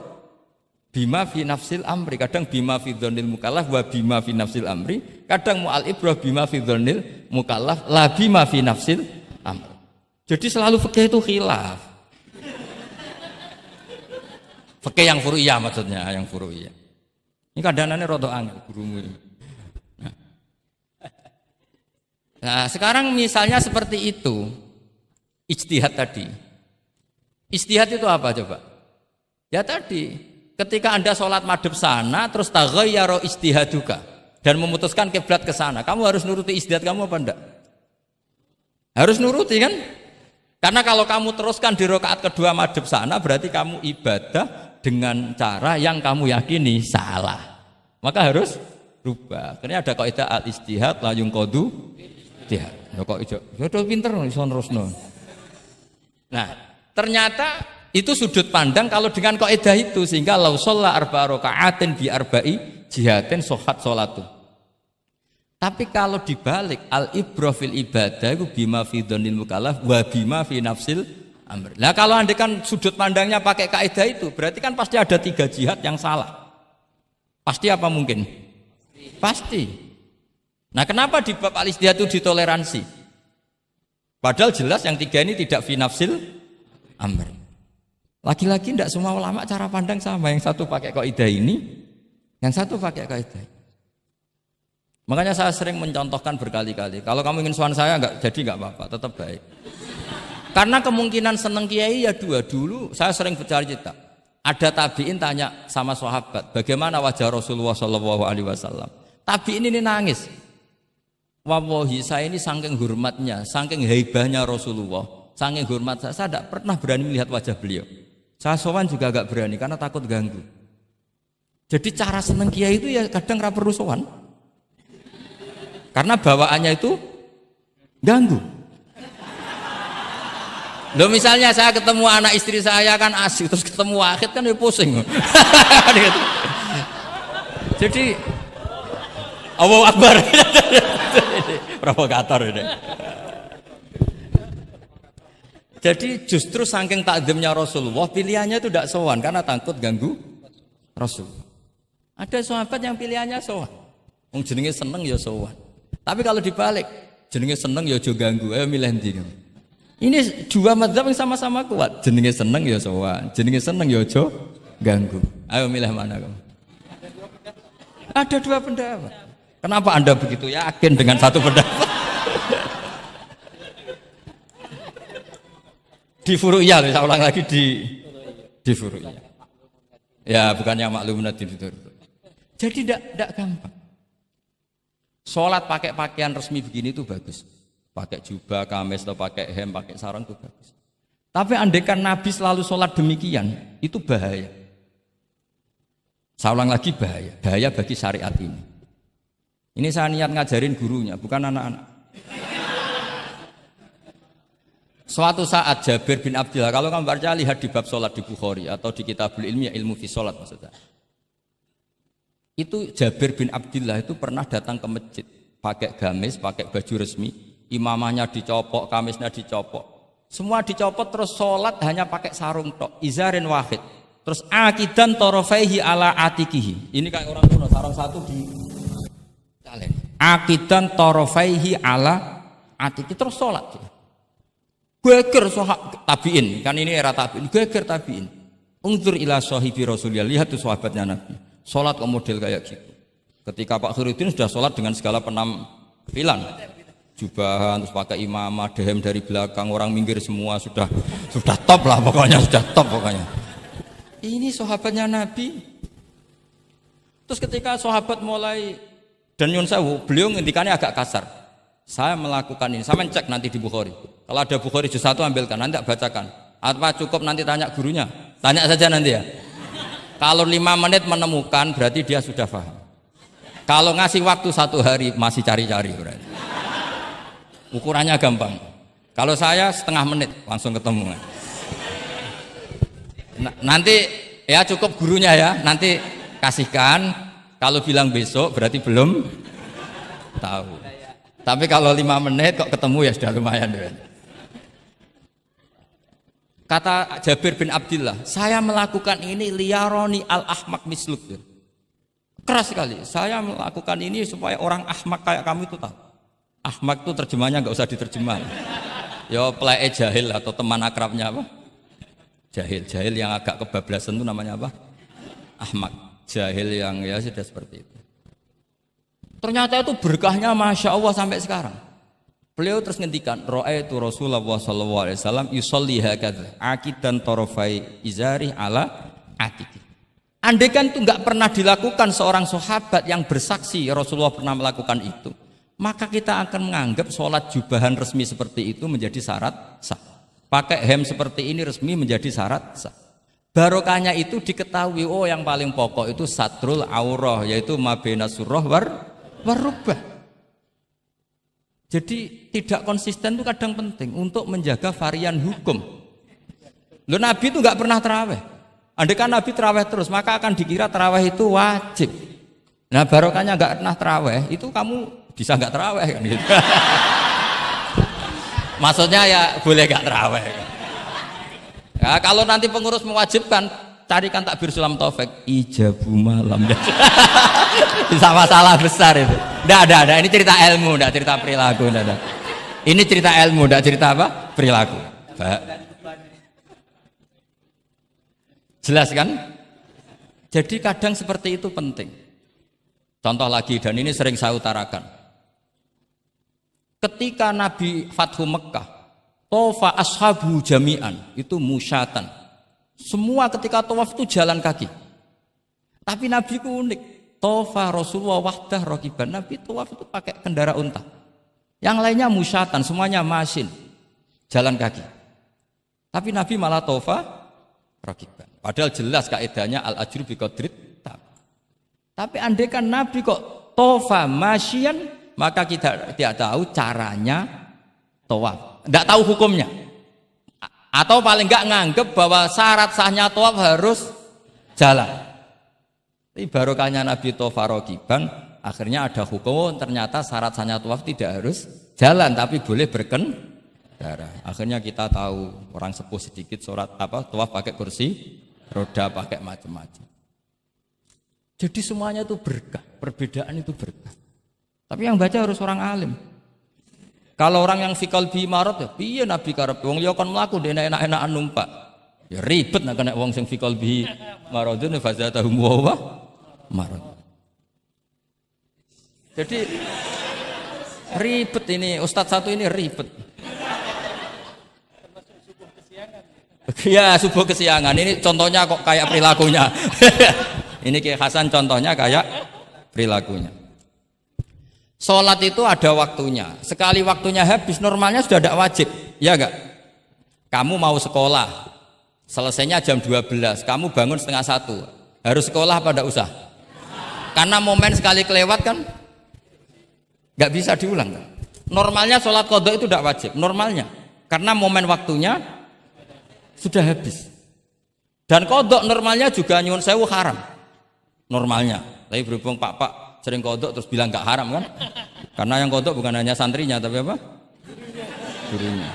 bima fi nafsil amri. Kadang bima fi dzannil mukallaf wa bima fi nafsil amri. Kadang mu al-ibrah bima fi dzannil mukallaf la bima fi nafsil amri. Jadi selalu fikih itu khilaf. Fikih yang furu'iyah maksudnya, yang furu'iyah. Ini kadang-kadang rada angel gurumu ini. Nah, sekarang misalnya seperti itu. Ijtihad tadi. Ijtihad itu apa coba? Ya tadi, ketika Anda sholat madhep sana terus taghayyara ijtihaduka dan memutuskan kiblat ke sana, kamu harus nuruti ijtihad kamu apa enggak? Harus nuruti kan? Karena kalau kamu teruskan di rakaat kedua madhep sana berarti kamu ibadah dengan cara yang kamu yakini salah. Maka harus rubah. Karena ada kaidah al-ijtihad la yunqadu ijtihad. Ya kok ijo. Ya udah pinter iso nerusno. Nah, ternyata itu sudut pandang kalau dengan kaidah itu sehingga lau shalla arba'a raka'atin bi arba'i jihatin sohat sholatu. Tapi kalau dibalik al-ibrah fil ibadah itu bima fi dzannil mukallaf wa bima fi nafsil amr. Nah, kalau Anda kan sudut pandangnya pakai kaidah itu, berarti kan pasti ada 3 jihad yang salah. Pasti apa mungkin? Pasti. Nah, kenapa di bab al-ijtihad itu ditoleransi? Padahal jelas yang 3 ini tidak fi nafsil amr. Lagi-lagi tidak semua ulama cara pandang sama. Yang satu pakai kaidah ini, yang satu pakai kaidah. Makanya saya sering mencontohkan berkali-kali. Kalau kamu ingin suan saya enggak apa-apa, tetap baik. Karena kemungkinan seneng kiai ya 2. Dulu saya sering bercerita. Ada tabiin tanya sama sahabat, bagaimana wajah Rasulullah Shallallahu Alaihi Wasallam. Tabiin ini nangis. Wallahi saya ini saking hormatnya, saking haibahnya Rasulullah, saking hormat saya tidak pernah berani melihat wajah beliau. Saya sowan juga agak berani karena takut ganggu. Jadi cara seneng kiai itu ya kadang ra perlu sowan. Karena bawaannya itu ganggu. Loh misalnya saya ketemu anak istri saya kan asik, terus ketemu Wahid kan ya pusing. Jadi Allahu Akbar. Provokator ini. Jadi justru saking takdimnya Rasulullah, pilihannya itu tidak sowan karena takut ganggu Rasul. Ada sahabat yang pilihannya sowan. Wong jenenge seneng ya sowan. Tapi kalau dibalik, jenenge seneng ya aja ganggu, ayo milih ndi. Ini 2 mazhab yang sama-sama kuat. Jenenge seneng ya sowan, jenenge seneng ya aja ganggu. Ayo milih mana kamu? Ada 2 pendapat. Kenapa Anda begitu yakin dengan satu pendapat? Di furu'iyah, saya ulang lagi di furu'iyah. Ya, bukannya maklumat di furu'iyah. Jadi tidak gampang. Sholat pakai pakaian resmi begini itu bagus. Pakai jubah, kamis, atau pakai hem, pakai sarung itu bagus. Tapi andaikan Nabi selalu sholat demikian, itu bahaya. Saya ulang lagi bahaya. Bahaya bagi syariat ini. Ini saya niat ngajarin gurunya, bukan anak-anak. Suatu saat Jabir bin Abdillah, kalau kamu baca lihat di bab sholat di Bukhari atau di Kitabul Ilmi, ilmu fi sholat maksudnya. Itu Jabir bin Abdillah itu pernah datang ke masjid, pakai gamis, pakai baju resmi, imamahnya dicopok, kamisnya dicopok. Semua dicopot terus sholat hanya pakai sarung tok, izarin wahid. Terus akidan torofaihi ala atikihi. Ini kayak orang kuno, sarung satu di akidan torofaihi ala atiki terus sholat. Geger sahabat tabiin, kan ini era tabiin, geger tabiin. Unzur ila sahibi Rasulullah, lihat tuh sahabatnya Nabi. Sholat ke model kayak gitu. Ketika Pak Khairuddin sudah sholat dengan segala penampilan, jubahan, terus pakai imamah, dehem dari belakang, orang minggir semua sudah top lah pokoknya, sudah top pokoknya. Ini sahabatnya Nabi. Terus ketika sahabat mulai dan nyun sewu, beliau ngendikannya agak kasar. Saya melakukan ini, saya mencek nanti di Bukhari. Kalau ada Bukhari juz 1 ambilkan, nanti tak bacakan. Apa cukup nanti tanya gurunya? Tanya saja nanti ya. Kalau 5 menit menemukan berarti dia sudah paham. Kalau ngasih waktu 1 hari masih cari-cari berarti. Ukurannya gampang. Kalau saya setengah menit langsung ketemu. Nanti ya cukup gurunya ya, nanti kasihkan. Kalau bilang besok berarti belum tahu. Tapi kalau 5 menit kok ketemu ya sudah lumayan. Kata Jabir bin Abdillah, saya melakukan ini liyaroni al-ahmak misluk. Keras sekali. Saya melakukan ini supaya orang ahmak kayak kamu itu tahu. Ahmak itu terjemahnya nggak usah diterjemah. Ya play jahil atau teman akrabnya apa? Jahil yang agak kebablasan itu namanya apa? Ahmak. Jahil yang ya sudah seperti itu. Ternyata itu berkahnya masya Allah sampai sekarang. Beliau terus ngendikan, ra'aitu Rasulullah sallallahu alaihi wasallam yusolli hakadza aqidan tarafai izari ala atiqi. Andai kan itu enggak pernah dilakukan seorang sahabat yang bersaksi Rasulullah pernah melakukan itu, maka kita akan menganggap sholat jubahan resmi seperti itu menjadi syarat sah. Pakai hem seperti ini resmi menjadi syarat sah. Barokahnya itu diketahui, oh yang paling pokok itu satrul aurah, yaitu mabena surah warubah. Jadi tidak konsisten itu kadang penting untuk menjaga varian hukum. Loh, Nabi itu nggak pernah terawih. Andai kan Nabi terawih terus, maka akan dikira terawih itu wajib. Nah barokahnya nggak pernah terawih, itu kamu bisa nggak terawih kan gitu. Maksudnya ya boleh nggak terawih. Ya, kalau nanti pengurus mewajibkan, carikan takbir sulam taufik ijabu malam. Bisa masalah besar itu. Nggak ada. Ini cerita ilmu, nggak cerita perilaku. Nggak ada. Ini cerita ilmu, nggak cerita apa? Perilaku. Jelas kan? Jadi kadang seperti itu penting. Contoh lagi, dan ini sering saya utarakan. Ketika Nabi Fathu Mekah, tofa ashabu jami'an, itu musyatan. Semua ketika tawaf itu jalan kaki. Tapi Nabi itu unik. Tofa Rasulullah wahdah rokiban. Nabi tawaf itu pakai kendaraan unta. Yang lainnya musyatan, semuanya masin. Jalan kaki. Tapi Nabi malah tofa rokiban. Padahal jelas kaidahnya al-ajru biqadrit. Tapi andai kan Nabi kok tofa masyian, maka kita tidak tahu caranya tawaf. Tidak tahu hukumnya. Atau paling enggak nganggep bahwa syarat sahnya tawaf harus jalan. Tapi barokahnya Nabi tofa rokiban, akhirnya ada hukum, ternyata syarat sahnya tawaf tidak harus jalan, tapi boleh berkendara. Akhirnya kita tahu orang sepuh sedikit tawaf pakai kursi roda, pakai macam-macam. Jadi semuanya itu berkah, perbedaan itu berkah. Tapi yang baca harus orang alim. Kalau orang yang fikal bi marot ya piye Nabi karep wong ya kon mlaku dene enak-enakan numpak. Ya ribet nek kena wong sing fikal bi marodun fazatahum wa marad. Jadi ribet ini ustadz satu ini ribet. Ya subuh kesiangan ini contohnya kok kayak perilakunya. Ini Kiai Hasan contohnya kayak perilakunya. Sholat itu ada waktunya. Sekali waktunya habis normalnya sudah tidak wajib, ya enggak? Kamu mau sekolah, selesainya jam 12, kamu bangun 12:30, harus sekolah apa enggak usah? Karena momen sekali kelewat kan nggak bisa diulang kan? Normalnya sholat qadha itu tidak wajib, normalnya. Karena momen waktunya sudah habis. Dan qadha normalnya juga nyuwun sewu haram. Normalnya. Tapi berhubung Pak sering kodok terus bilang nggak haram kan? Karena yang kodok bukan hanya santrinya tapi apa? Gurunya.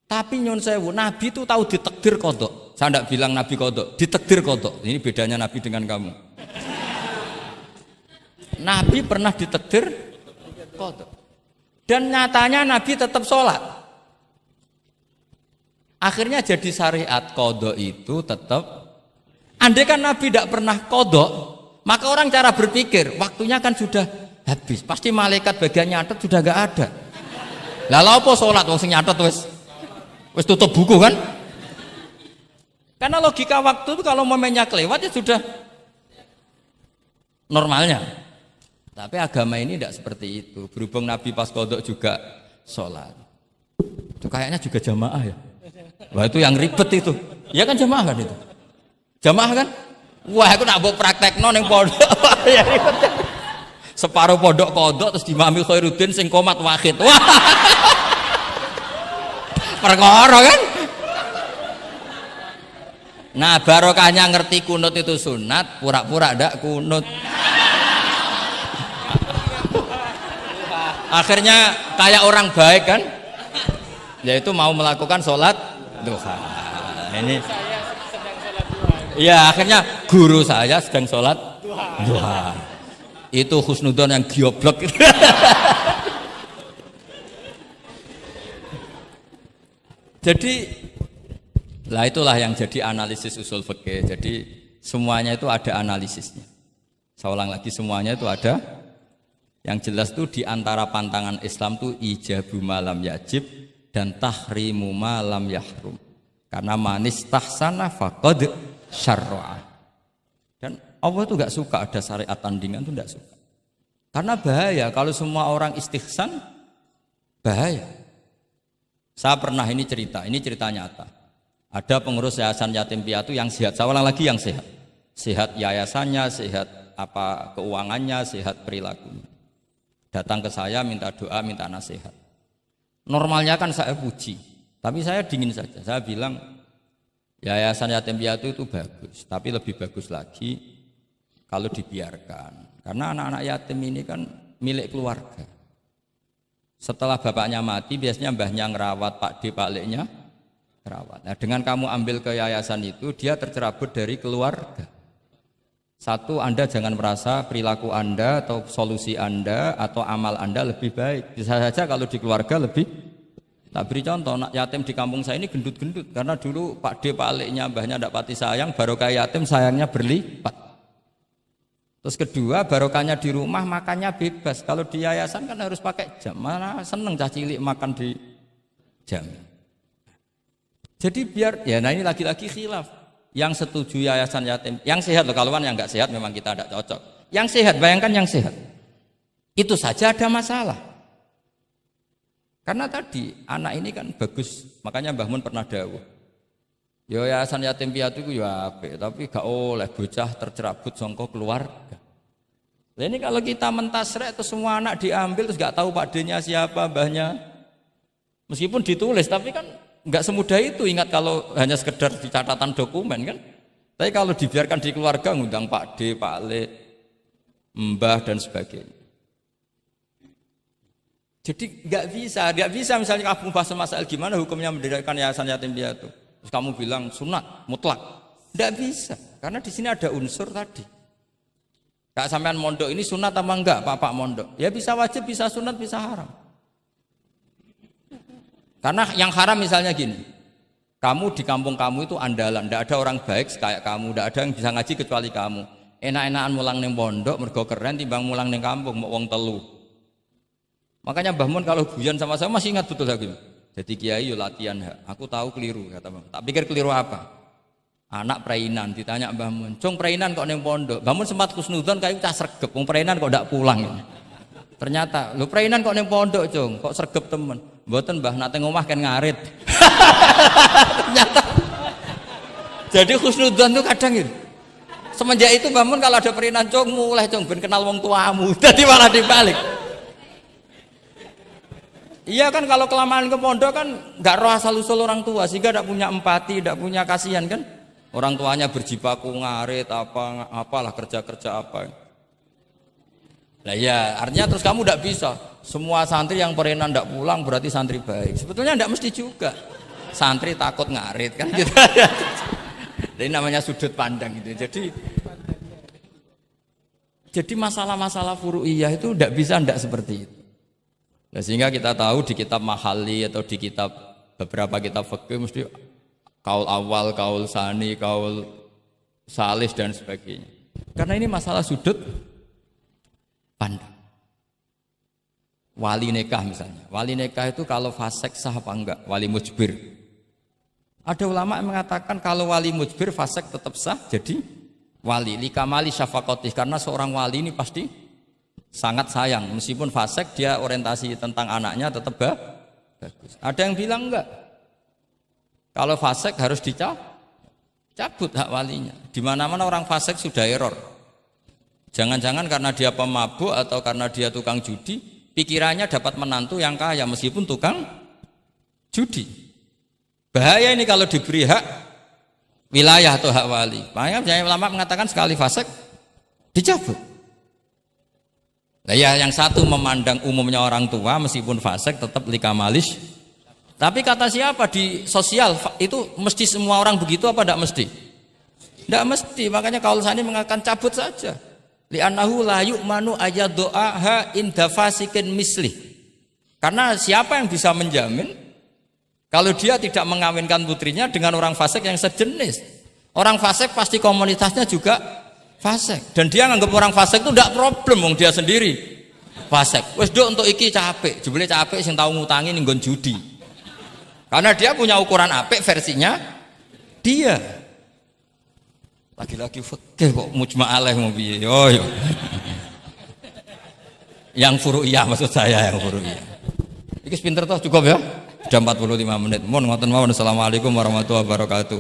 Tapi nyun sewu, Nabi itu tahu ditakdir kodok. Saya tidak bilang Nabi kodok, ditakdir kodok. Ini bedanya Nabi dengan kamu. Nabi pernah ditakdir kodok. Dan nyatanya Nabi tetap sholat. Akhirnya jadi syariat kodok itu tetap. Andai kan Nabi tidak pernah kodok, maka orang cara berpikir waktunya kan sudah habis. Pasti malaikat bagian nyatet sudah nggak ada. Lalu apa sholat wong sing nyatet wis tutup buku kan? Karena logika waktu itu kalau momennya kelewat ya sudah normalnya. Tapi agama ini tidak seperti itu. Berhubung Nabi pas kodok juga sholat. Itu kayaknya juga jamaah ya. Wah itu yang ribet itu. Ya kan jamaah kan itu. Jamaah kan? Wah, aku nak mbok praktekno ning pondok. Ya ribet. Separuh pondok kodok terus dimami Khairuddin sing komat wahid. Wah. Perkara kan? Nah, barokahnya ngerti kunut itu sunat, pura-pura ndak kunut. Akhirnya kayak orang baik kan? Yaitu mau melakukan sholat duha. Ini ya akhirnya guru saya sedang sholat duha. Itu husnudon yang gioblok. Jadi lah itulah yang jadi analisis usul fikih. Jadi semuanya itu ada analisisnya. Saya ulang lagi, semuanya itu ada. Yang jelas itu di antara pantangan Islam itu ijabu malam yajib dan tahrimu malam yahrum. Karena manis tahsana faqad syarra'a. Dan Allah itu enggak suka ada syariat tandingan, itu enggak suka. Karena bahaya kalau semua orang istihsan, bahaya. Saya pernah ini cerita nyata. Ada pengurus yayasan yatim piatu yang sehat. Saya ulang lagi, yang sehat. Sehat yayasannya, sehat apa keuangannya, sehat perilakunya. Datang ke saya minta doa, minta nasihat. Normalnya kan saya puji, tapi saya dingin saja. Saya bilang yayasan yatim piatu itu bagus, tapi lebih bagus lagi kalau dibiarkan. Karena anak-anak yatim ini kan milik keluarga. Setelah bapaknya mati, biasanya mbahnya ngerawat, Pak D, Pak Leknya ngerawat. Nah, dengan kamu ambil ke yayasan itu, dia tercerabut dari keluarga. Satu, Anda jangan merasa perilaku Anda atau solusi Anda atau amal Anda lebih baik. Bisa saja kalau di keluarga lebih. Tak beri contoh, anak yatim di kampung saya ini gendut-gendut. Karena dulu Pak D, Pak Leknya, mbahnya tidak pati sayang, barokah yatim sayangnya berlipat. Terus kedua, barokahnya di rumah makannya bebas. Kalau di yayasan kan harus pakai jam. Mana seneng cah cilik makan di jam. Jadi biar, ya nah ini lagi-lagi khilaf. Yang setuju yayasan yatim, yang sehat loh, kalau yang nggak sehat memang kita tidak cocok. Yang sehat, bayangkan yang sehat, itu saja ada masalah. Karena tadi anak ini kan bagus, makanya Mbah Mun pernah dawuh. Ya yayasan yatim piatu itu ya apik, tapi gak oleh bocah tercerabut sangka keluarga. Nah ini kalau kita mentasrek terus semua anak diambil terus gak tahu Pak D-nya siapa, mbahnya. Meskipun ditulis, tapi kan nggak semudah itu. Ingat kalau hanya sekedar di catatan dokumen kan. Tapi kalau dibiarkan di keluarga ngundang Pak D, Pak Le, Mbah dan sebagainya. Jadi nggak bisa misalnya kamu bahas masalah gimana hukumnya mendirikan yayasan yatim piatu. Terus kamu bilang sunat mutlak, nggak bisa. Karena di sini ada unsur tadi. Kak sampean mondok ini sunat apa enggak, Pak mondok? Ya bisa wajib, bisa sunat, bisa haram. Karena yang haram misalnya gini, kamu di kampung kamu itu andalan, tidak ada orang baik kayak kamu, tidak ada yang bisa ngaji kecuali kamu. Enak-enakan mulang neng pondok, mergo keren timbang mulang neng kampung, mau wong telu. Makanya Mbah Mun kalau guyon sama saya masih ingat betul lagi. Jadi kiai yo latihan, aku tahu keliru kata Mbah. Tak pikir keliru apa? Anak perainan ditanya Mbah Mun, "Cung perainan kok neng pondok?" Mbah Mun sempat kusnudon kayak cah sregep, wong perainan kok ndak pulang. Ternyata, lu perainan kok neng pondok, Cung, kok sregep temen. Mboten Mbah, nate ngomah kan ngarit. Ternyata. Jadi husnudzon itu kadang gitu. Semenjak itu Mbah Mun kalau ada perinan Cung mulai Cung ben kenal wong tuamu. Jadi malah dibalik. Iya kan kalau kelamaan ke pondok kan enggak roh asal usul orang tua sehingga enggak punya empati, enggak punya kasihan kan. Orang tuanya berjibaku ngarit apalah kerja-kerja apa. Nah ya, artinya terus kamu enggak bisa. Semua santri yang perenan tidak pulang berarti santri baik. Sebetulnya tidak mesti juga. Santri takut ngarit kan gitu. Jadi namanya sudut pandang gitu. Jadi masalah-masalah furu'iyah itu tidak bisa tidak seperti itu. Nah, sehingga kita tahu di kitab Mahali atau di kitab beberapa kitab fikih mesti kaul awal, kaul sani, kaul salis dan sebagainya. Karena ini masalah sudut pandang. Wali nikah misalnya, wali nikah itu kalau fasek sah apa enggak? Wali mujbir. Ada ulama yang mengatakan kalau wali mujbir fasek tetap sah jadi wali. Likamali syafaqatih, karena seorang wali ini pasti sangat sayang. Meskipun fasek dia orientasi tentang anaknya tetap bagus. Ada yang bilang enggak. Kalau fasek harus dicabut. cabut hak walinya. Di mana-mana orang fasik sudah error. Jangan-jangan karena dia pemabuk atau karena dia tukang judi, pikirannya dapat menantu yang kaya meskipun tukang judi. Bahaya ini kalau diberi hak wilayah atau hak wali. Makanya ulama mengatakan sekali fasik dicabut. Nah, ya yang satu memandang umumnya orang tua meskipun fasik tetap likamalis. Tapi kata siapa di sosial itu mesti semua orang begitu apa tidak mesti? Tidak mesti. Makanya Qaul Sani mengatakan cabut saja. Li'annahu la yu'manu ayadu'aha inda fasikin mislih. Karena siapa yang bisa menjamin kalau dia tidak mengawinkan putrinya dengan orang fasik yang sejenis. Orang fasik pasti komunitasnya juga fasik. Dan dia nganggap orang fasik itu tidak problem, dia sendiri fasik. Wes dok untuk iki capek, jebule capek sing tau ngutangi ning nggon judi. Karena dia punya ukuran apik versinya dia. Lagi-lagi fikih kok mujma' alaih mau piye? Yo. Yang furu'iyah maksud saya, yang furu'iyah. Iki pinter toh cukup ya? Sudah 45 menit. Mohon ngoten mawon. Assalamualaikum warahmatullahi wabarakatuh.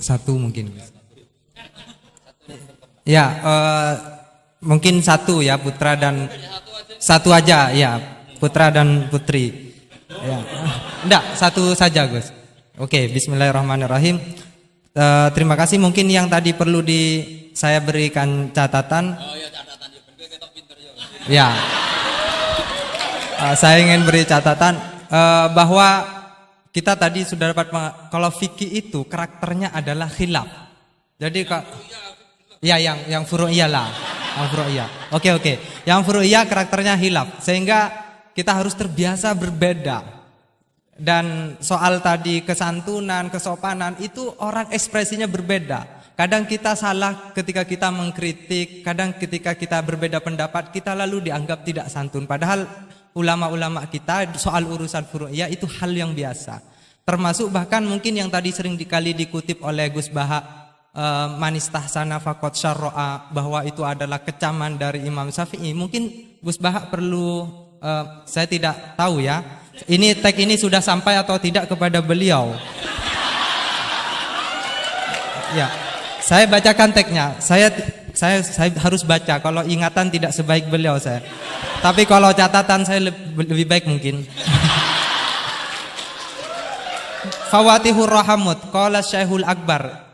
Satu mungkin. Ya, mungkin satu ya putra dan satu aja ya putra dan putri. Ya, enggak satu saja Gus. Oke, Bismillahirrahmanirrahim. Terima kasih. Mungkin yang tadi perlu saya berikan catatan. Oh ya catatan ya. Saya ingin beri catatan bahwa kita tadi sudah dapat kalau fikih itu karakternya adalah khilaf. Jadi ya yang furu'iyah lah, yang furu'iyah. Oke. Yang furu'iyah karakternya khilaf sehingga kita harus terbiasa berbeda. Dan soal tadi kesantunan, kesopanan itu orang ekspresinya berbeda. Kadang kita salah ketika kita mengkritik, kadang ketika kita berbeda pendapat kita lalu dianggap tidak santun. Padahal ulama-ulama kita soal urusan furu'iyah itu hal yang biasa. Termasuk bahkan mungkin yang tadi sering dikali dikutip oleh Gus Baha, manistahsana faqad syarra'a, bahwa itu adalah kecaman dari Imam Syafi'i. Mungkin Gus Baha perlu, saya tidak tahu ya, ini tag ini sudah sampai atau tidak kepada beliau. Ya, saya bacakan tagnya. Saya harus baca. Kalau ingatan tidak sebaik beliau saya. Tapi kalau catatan saya lebih baik mungkin. Fawatihur Rahamut qala Syekhul Akbar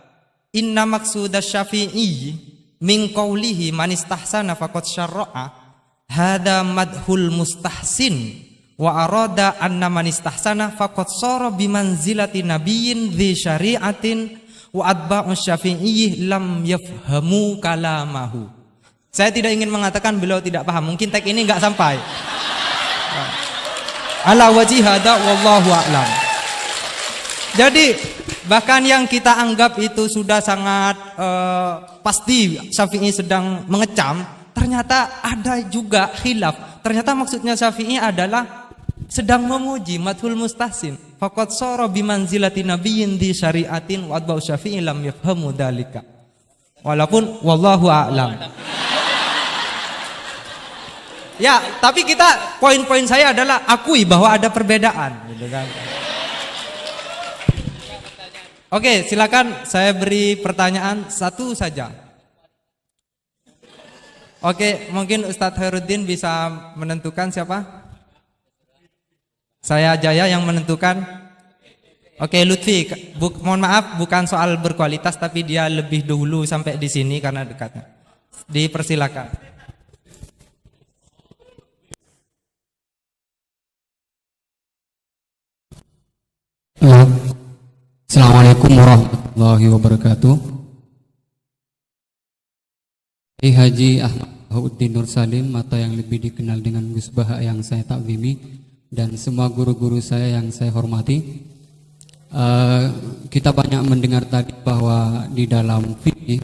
inna maqsuda Syafi'i min qawlihi man istahsana faqad syarra'a hadza madhul mustahsin wa arada anna man istahsana faqad sara bimanzilati nabiyyin dzi syari'atin wa atba'u Syafi'i lam yafhamu kalamahu. Saya tidak ingin mengatakan beliau tidak paham, mungkin tag ini enggak sampai. Ala wajhi hada wallahu a'lam. Jadi bahkan yang kita anggap itu sudah sangat pasti Syafi'i sedang mengecam, ternyata ada juga khilaf. Ternyata maksudnya Syafi'i adalah sedang memuji, madhul mustahsin. Faqad sara bimanzilati nabiyyin di syari'atin wa atba'u Syafi'i lam yafhamu dzalika. Walaupun wallahu a'lam. Ya, tapi kita poin-poin saya adalah akui bahwa ada perbedaan, gitu kan. Oke, silakan saya beri pertanyaan satu saja. Oke, mungkin Ustadz Khairuddin bisa menentukan siapa? Saya Jaya yang menentukan. Oke, Lutfi, mohon maaf bukan soal berkualitas tapi dia lebih dulu sampai di sini karena dekatnya. Dipersilakan. Assalamualaikum warahmatullahi wabarakatuh. Haji Ahmad Bahuddin Nur Salim atau yang lebih dikenal dengan Gus Baha yang saya takzimi dan semua guru-guru saya yang saya hormati. Kita banyak mendengar tadi bahwa di dalam fikih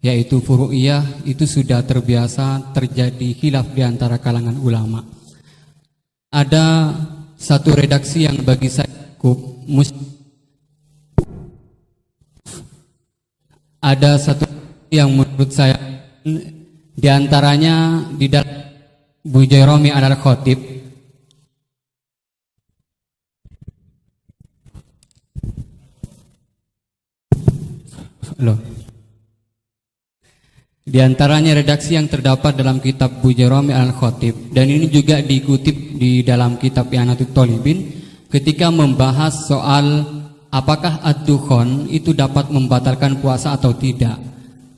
yaitu furu'iyah itu sudah terbiasa terjadi khilaf di antara kalangan ulama. Ada satu redaksi yang bagi saya cukup ada satu yang menurut saya diantaranya di dalam Bu Jairami al-Khatib Loh. Di antaranya redaksi yang terdapat dalam kitab Bujairami Al-Khatib, dan ini juga dikutip di dalam kitab I'anatul Thalibin ketika membahas soal apakah ad-dukhon itu dapat membatalkan puasa atau tidak.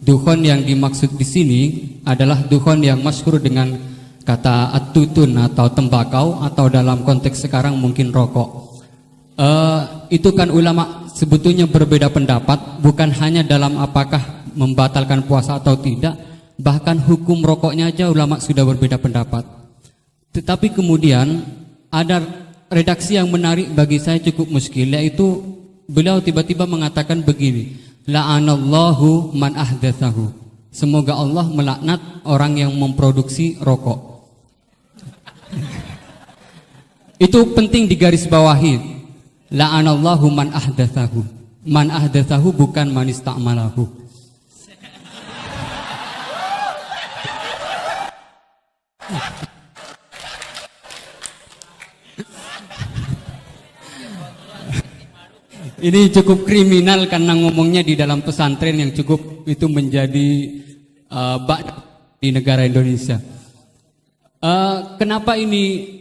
Dukhon yang dimaksud di sini adalah dukhon yang masyhur dengan kata at-tutun atau tembakau, atau dalam konteks sekarang mungkin rokok. Itu kan ulama sebetulnya berbeda pendapat, bukan hanya dalam apakah membatalkan puasa atau tidak, bahkan hukum rokoknya aja ulama sudah berbeda pendapat. Tetapi kemudian ada redaksi yang menarik bagi saya cukup muskil, yaitu beliau tiba-tiba mengatakan begini, la'anallahu man ahdatsahu. Semoga Allah melaknat orang yang memproduksi rokok. Itu penting digarisbawahi. La'anallahu man ahdatsahu. Man ahdatsahu bukan man ista'malahu. Ini cukup kriminal karena ngomongnya di dalam pesantren yang cukup itu menjadi di negara Indonesia. Kenapa ini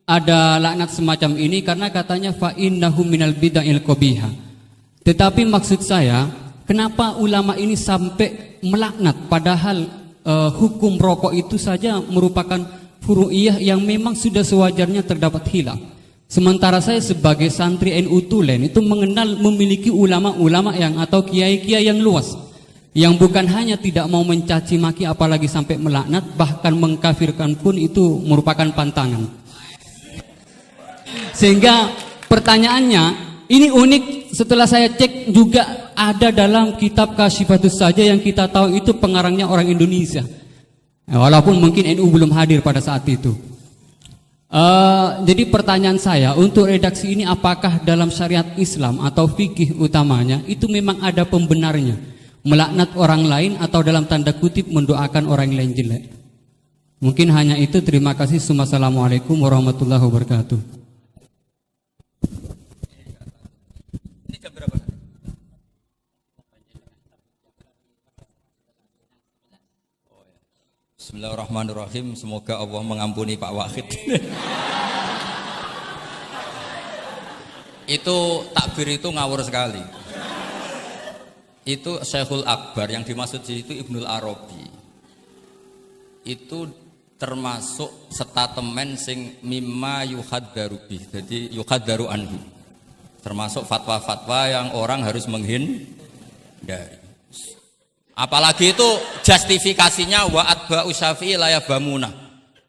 ada laknat semacam ini? Karena katanya fa innahu minal bid'il qabihah. Tetapi maksud saya, kenapa ulama ini sampai melaknat padahal hukum rokok itu saja merupakan furu'iyah yang memang sudah sewajarnya terdapat khilaf. Sementara saya sebagai santri NU Tulen itu mengenal memiliki ulama-ulama yang atau kiai-kiai yang luas, yang bukan hanya tidak mau mencaci maki apalagi sampai melaknat, bahkan mengkafirkan pun itu merupakan pantangan. Sehingga pertanyaannya ini unik, setelah saya cek juga ada dalam kitab Kasyifatus saja yang kita tahu itu pengarangnya orang Indonesia, walaupun mungkin NU belum hadir pada saat itu. Jadi pertanyaan saya untuk redaksi ini, apakah dalam syariat Islam atau fikih utamanya itu memang ada pembenarnya melaknat orang lain atau dalam tanda kutip mendoakan orang lain jelek? Mungkin hanya itu. Terima kasih. Wassalamualaikum warahmatullahi wabarakatuh. Ini jam berapa? Bismillahirrahmanirrahim. Semoga Allah mengampuni Pak Wahid. Itu takbir itu ngawur sekali. Itu Syekhul Akbar, yang dimaksud itu Ibnul Arabi. Itu termasuk statement sing mimma yuhaddaru bih. Jadi yuhaddaru anhu. Termasuk fatwa-fatwa yang orang harus menghindari. Apalagi itu justifikasinya wa atba'u syafi'i la yabamuna.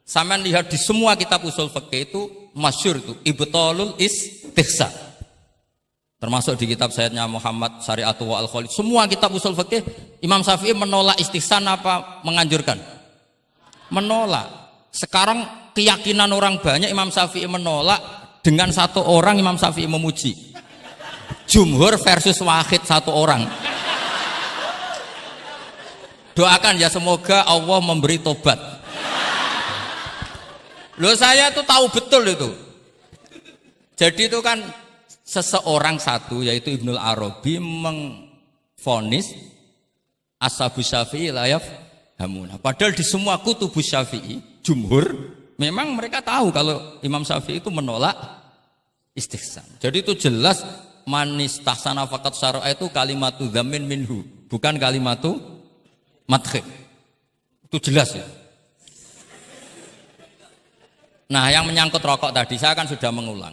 Sampean lihat di semua kitab usul fikih itu masyhur itu ibtalul istihsan. Termasuk di kitab Sayyidina Muhammad Syari'atu wa al-Khalid. Semua kitab usul fikih Imam Syafi'i menolak istihsan apa menganjurkan? Menolak. Sekarang keyakinan orang banyak Imam Syafi'i menolak, dengan satu orang Imam Syafi'i memuji. Jumhur versus wahid satu orang. Doakan ya semoga Allah memberi tobat. Loh saya tuh tahu betul itu. Jadi itu kan seseorang satu yaitu Ibnul Arabi mengvonis Ashabus Syafi'i la yafhamuna. Padahal di semua kutubus Syafi'i jumhur memang mereka tahu kalau Imam Syafi'i itu menolak istihsan. Jadi itu jelas manistahsana faqat syara'a itu kalimatu dzamin minhu, bukan kalimatu madhib. Itu jelas ya. Nah, yang menyangkut rokok tadi saya kan sudah mengulang.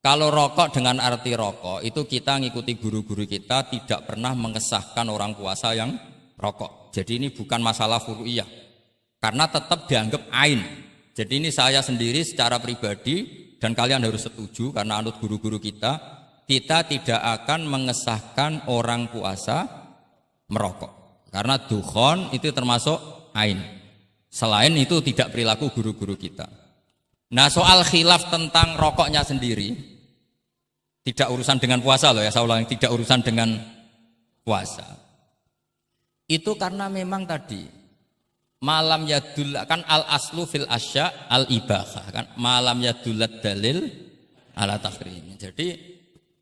Kalau rokok dengan arti rokok itu kita ngikuti guru-guru kita, tidak pernah mengesahkan orang puasa yang rokok. Jadi ini bukan masalah furu'iyah, karena tetap dianggap ain. Jadi ini saya sendiri secara pribadi dan kalian harus setuju karena anut guru-guru kita tidak akan mengesahkan orang puasa merokok. Karena dukhon itu termasuk ain. Selain itu tidak perilaku guru-guru kita. Nah, soal khilaf tentang rokoknya sendiri tidak urusan dengan puasa loh ya, saya ulang, tidak urusan dengan puasa. Itu karena memang tadi malam yadul kan al aslu fil asya al ibahah kan, malam yadulat dalil ala tahrim. Jadi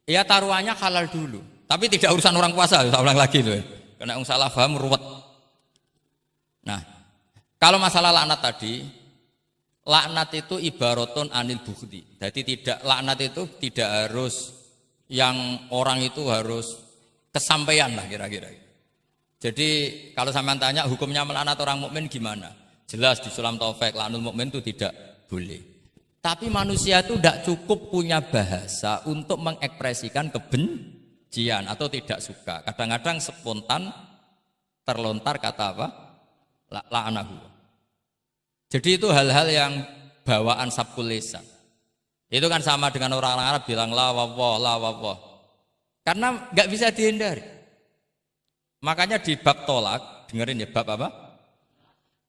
ya taruhannya halal dulu. Tapi tidak urusan orang puasa, saya ulang lagi loh. Karena yang salah paham ruwet. Nah, kalau masalah laknat tadi, laknat itu ibaratun anil bukhdi. Jadi tidak laknat itu tidak harus yang orang itu harus kesampaian lah kira-kira. Jadi kalau sampean tanya hukumnya melaknat orang mukmin gimana? Jelas di Sulam Taufik laknul mukmin itu tidak boleh. Tapi manusia itu tidak cukup punya bahasa untuk mengekspresikan kebencian atau tidak suka. Kadang-kadang spontan terlontar kata apa? La'anahu. Jadi itu hal-hal yang bawaan sabkul lisan. Itu kan sama dengan orang-orang Arab bilang la wawah. Karena nggak bisa dihindari. Makanya di bab tolak, dengerin ya bab apa?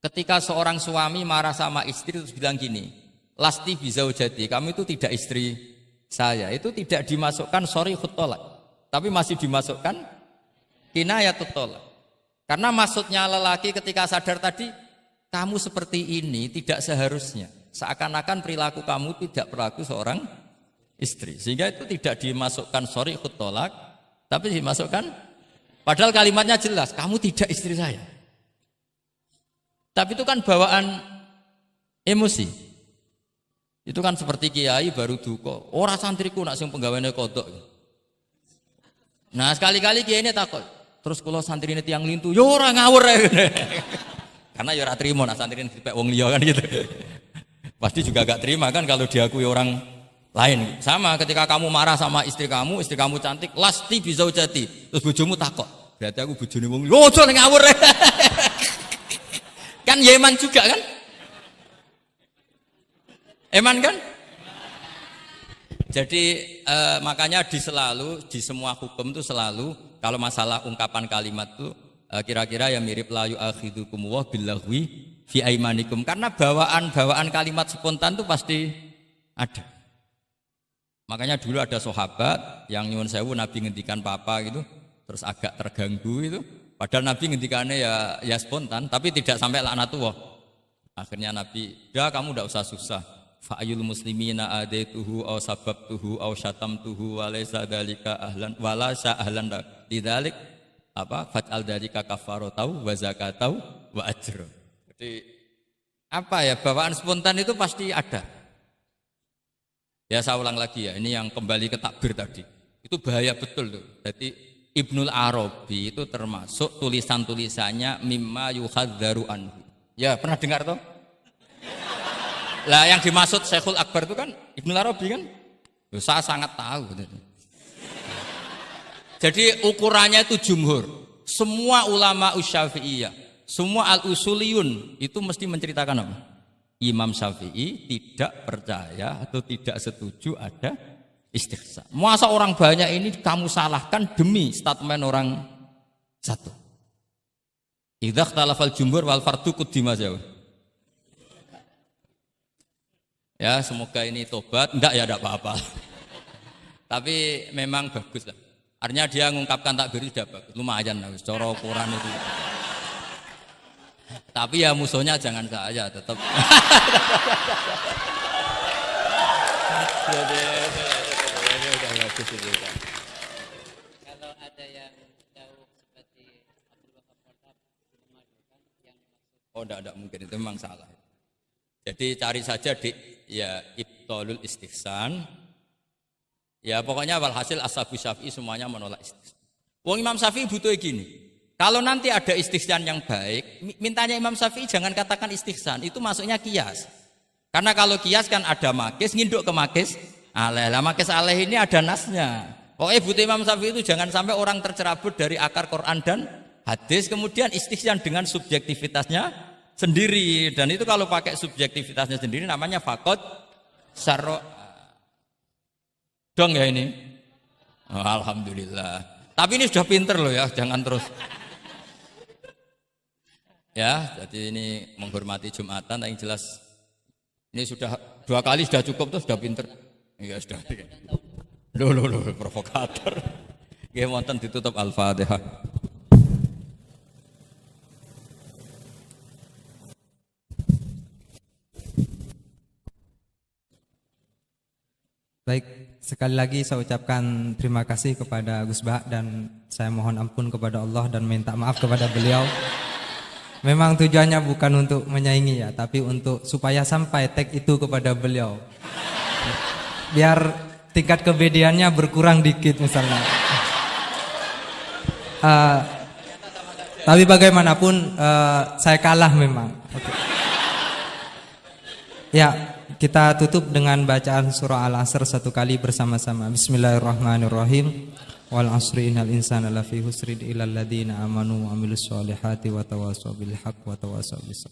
Ketika seorang suami marah sama istri terus bilang gini, lasti bizaujati, kamu itu tidak istri saya. Itu tidak dimasukkan sorry khutolak, tapi masih dimasukkan kinayatut tolak. Karena maksudnya lelaki ketika sadar tadi, kamu seperti ini tidak seharusnya. Seakan-akan perilaku kamu tidak perilaku seorang istri. Sehingga itu tidak dimasukkan sorry khutolak, tapi dimasukkan, padahal kalimatnya jelas, kamu tidak istri saya. Tapi itu kan bawaan emosi. Itu kan seperti kiai baru duka, ora santriku nak sing penggaweane kodok. Nah sekali-kali kiai ini takut, terus kalau santri ini tiang lintu, yo ora ngawur ya. Karena yo ora trimo nak santri ini dipek wong liya kan gitu. Pasti juga gak terima kan kalau diakui orang lain. Sama ketika kamu marah sama istri kamu cantik, lasti bizaujati, terus bojomu takut, berarti aku bojone wong liya. Ojo ngawur. Kan Yeman juga kan? Eman kan? Jadi makanya di semua hukum itu selalu kalau masalah ungkapan kalimat itu kira-kira yang mirip la yu'akhidukum wa billahwi fi aimanikum, karena bawaan kalimat spontan itu pasti ada. Makanya dulu ada sahabat yang nyuwun sewu Nabi ngendikan papa gitu, terus agak terganggu itu. Padahal Nabi ngendikannya ya spontan, tapi tidak sampai laknatullah. Akhirnya Nabi, "Ya kamu tidak usah susah. Fa'ayul muslimina adaituhu aw sababtuhu aw syatamtuhu wa laysa dzalika ahlan wa la ahlan lidzalik apa fa'al dzalika kafaratau wa zakatau wa ajr." Jadi apa ya, bawaan spontan itu pasti ada. Ya saya ulang lagi ya, ini yang kembali ke takbir tadi. Itu bahaya betul tuh. Jadi Ibnul Arabi itu termasuk tulisan-tulisannya mimma yuhadzaru anhu. Ya, pernah dengar toh? Lah yang dimaksud Syekhul Akbar itu kan Ibnul Arabi kan? Saya sangat tahu. Jadi ukurannya itu jumhur. Semua ulama Syafi'iyah, semua al-usuliyun itu mesti menceritakan apa? Imam Syafi'i tidak percaya atau tidak setuju ada istighsa. Masa orang banyak ini kamu salahkan demi statement orang satu. Idza ikhtalafal jumhur wal fardu quddima jauh. Ya, semoga ini tobat. Enggak ya, enggak apa-apa. Tapi memang bagus lah. Artinya dia mengungkapkan takbir sudah bagus. Lumayan lah, cara ukuran itu. Tapi ya musuhnya jangan saya tetap. Kalau ada yang jauh seperti Abdul Wahab Wahab memadukan yang Oh tidak mungkin, itu memang salah. Jadi cari saja di ya ibtalul istihsan. Ya pokoknya walhasil ashabu Syafi'i semuanya menolak istihsan. Wong Imam Syafi'i butuh gini. Kalau nanti ada istihsan yang baik, mintanya Imam Syafi'i jangan katakan istihsan, itu masuknya kias. Karena kalau kias kan ada makis, nginduk ke makis aleh. Lah makis aleh ini ada nasnya. Pokoknya butuh Imam Syafi'i itu jangan sampai orang tercerabut dari akar Quran dan hadis, kemudian istihsan dengan subjektivitasnya sendiri. Dan itu kalau pakai subjektivitasnya sendiri namanya fakot syarro. Dong ya ini. Oh, alhamdulillah. Tapi ini sudah pinter loh ya, jangan terus. Ya, jadi ini menghormati Jumatan, yang jelas ini sudah 2 kali sudah cukup tuh, sudah pinter. Ya sudah. Loh, provokator. Nggih wonten ditutup Al-Fatihah. Baik, sekali lagi saya ucapkan terima kasih kepada Gus Bah dan saya mohon ampun kepada Allah dan minta maaf kepada beliau. Memang tujuannya bukan untuk menyaingi ya, tapi untuk supaya sampai tag itu kepada beliau. Biar tingkat kebedaannya berkurang dikit misalnya. Tapi bagaimanapun saya kalah memang. Okay. Ya, kita tutup dengan bacaan surah Al-Asr satu kali bersama-sama. Bismillahirrahmanirrahim. Wal asri innal insana lafi husrin illal ladzina amanu wa amilus solihati wa tawassaw bil haqq wa tawassaw bis sabr.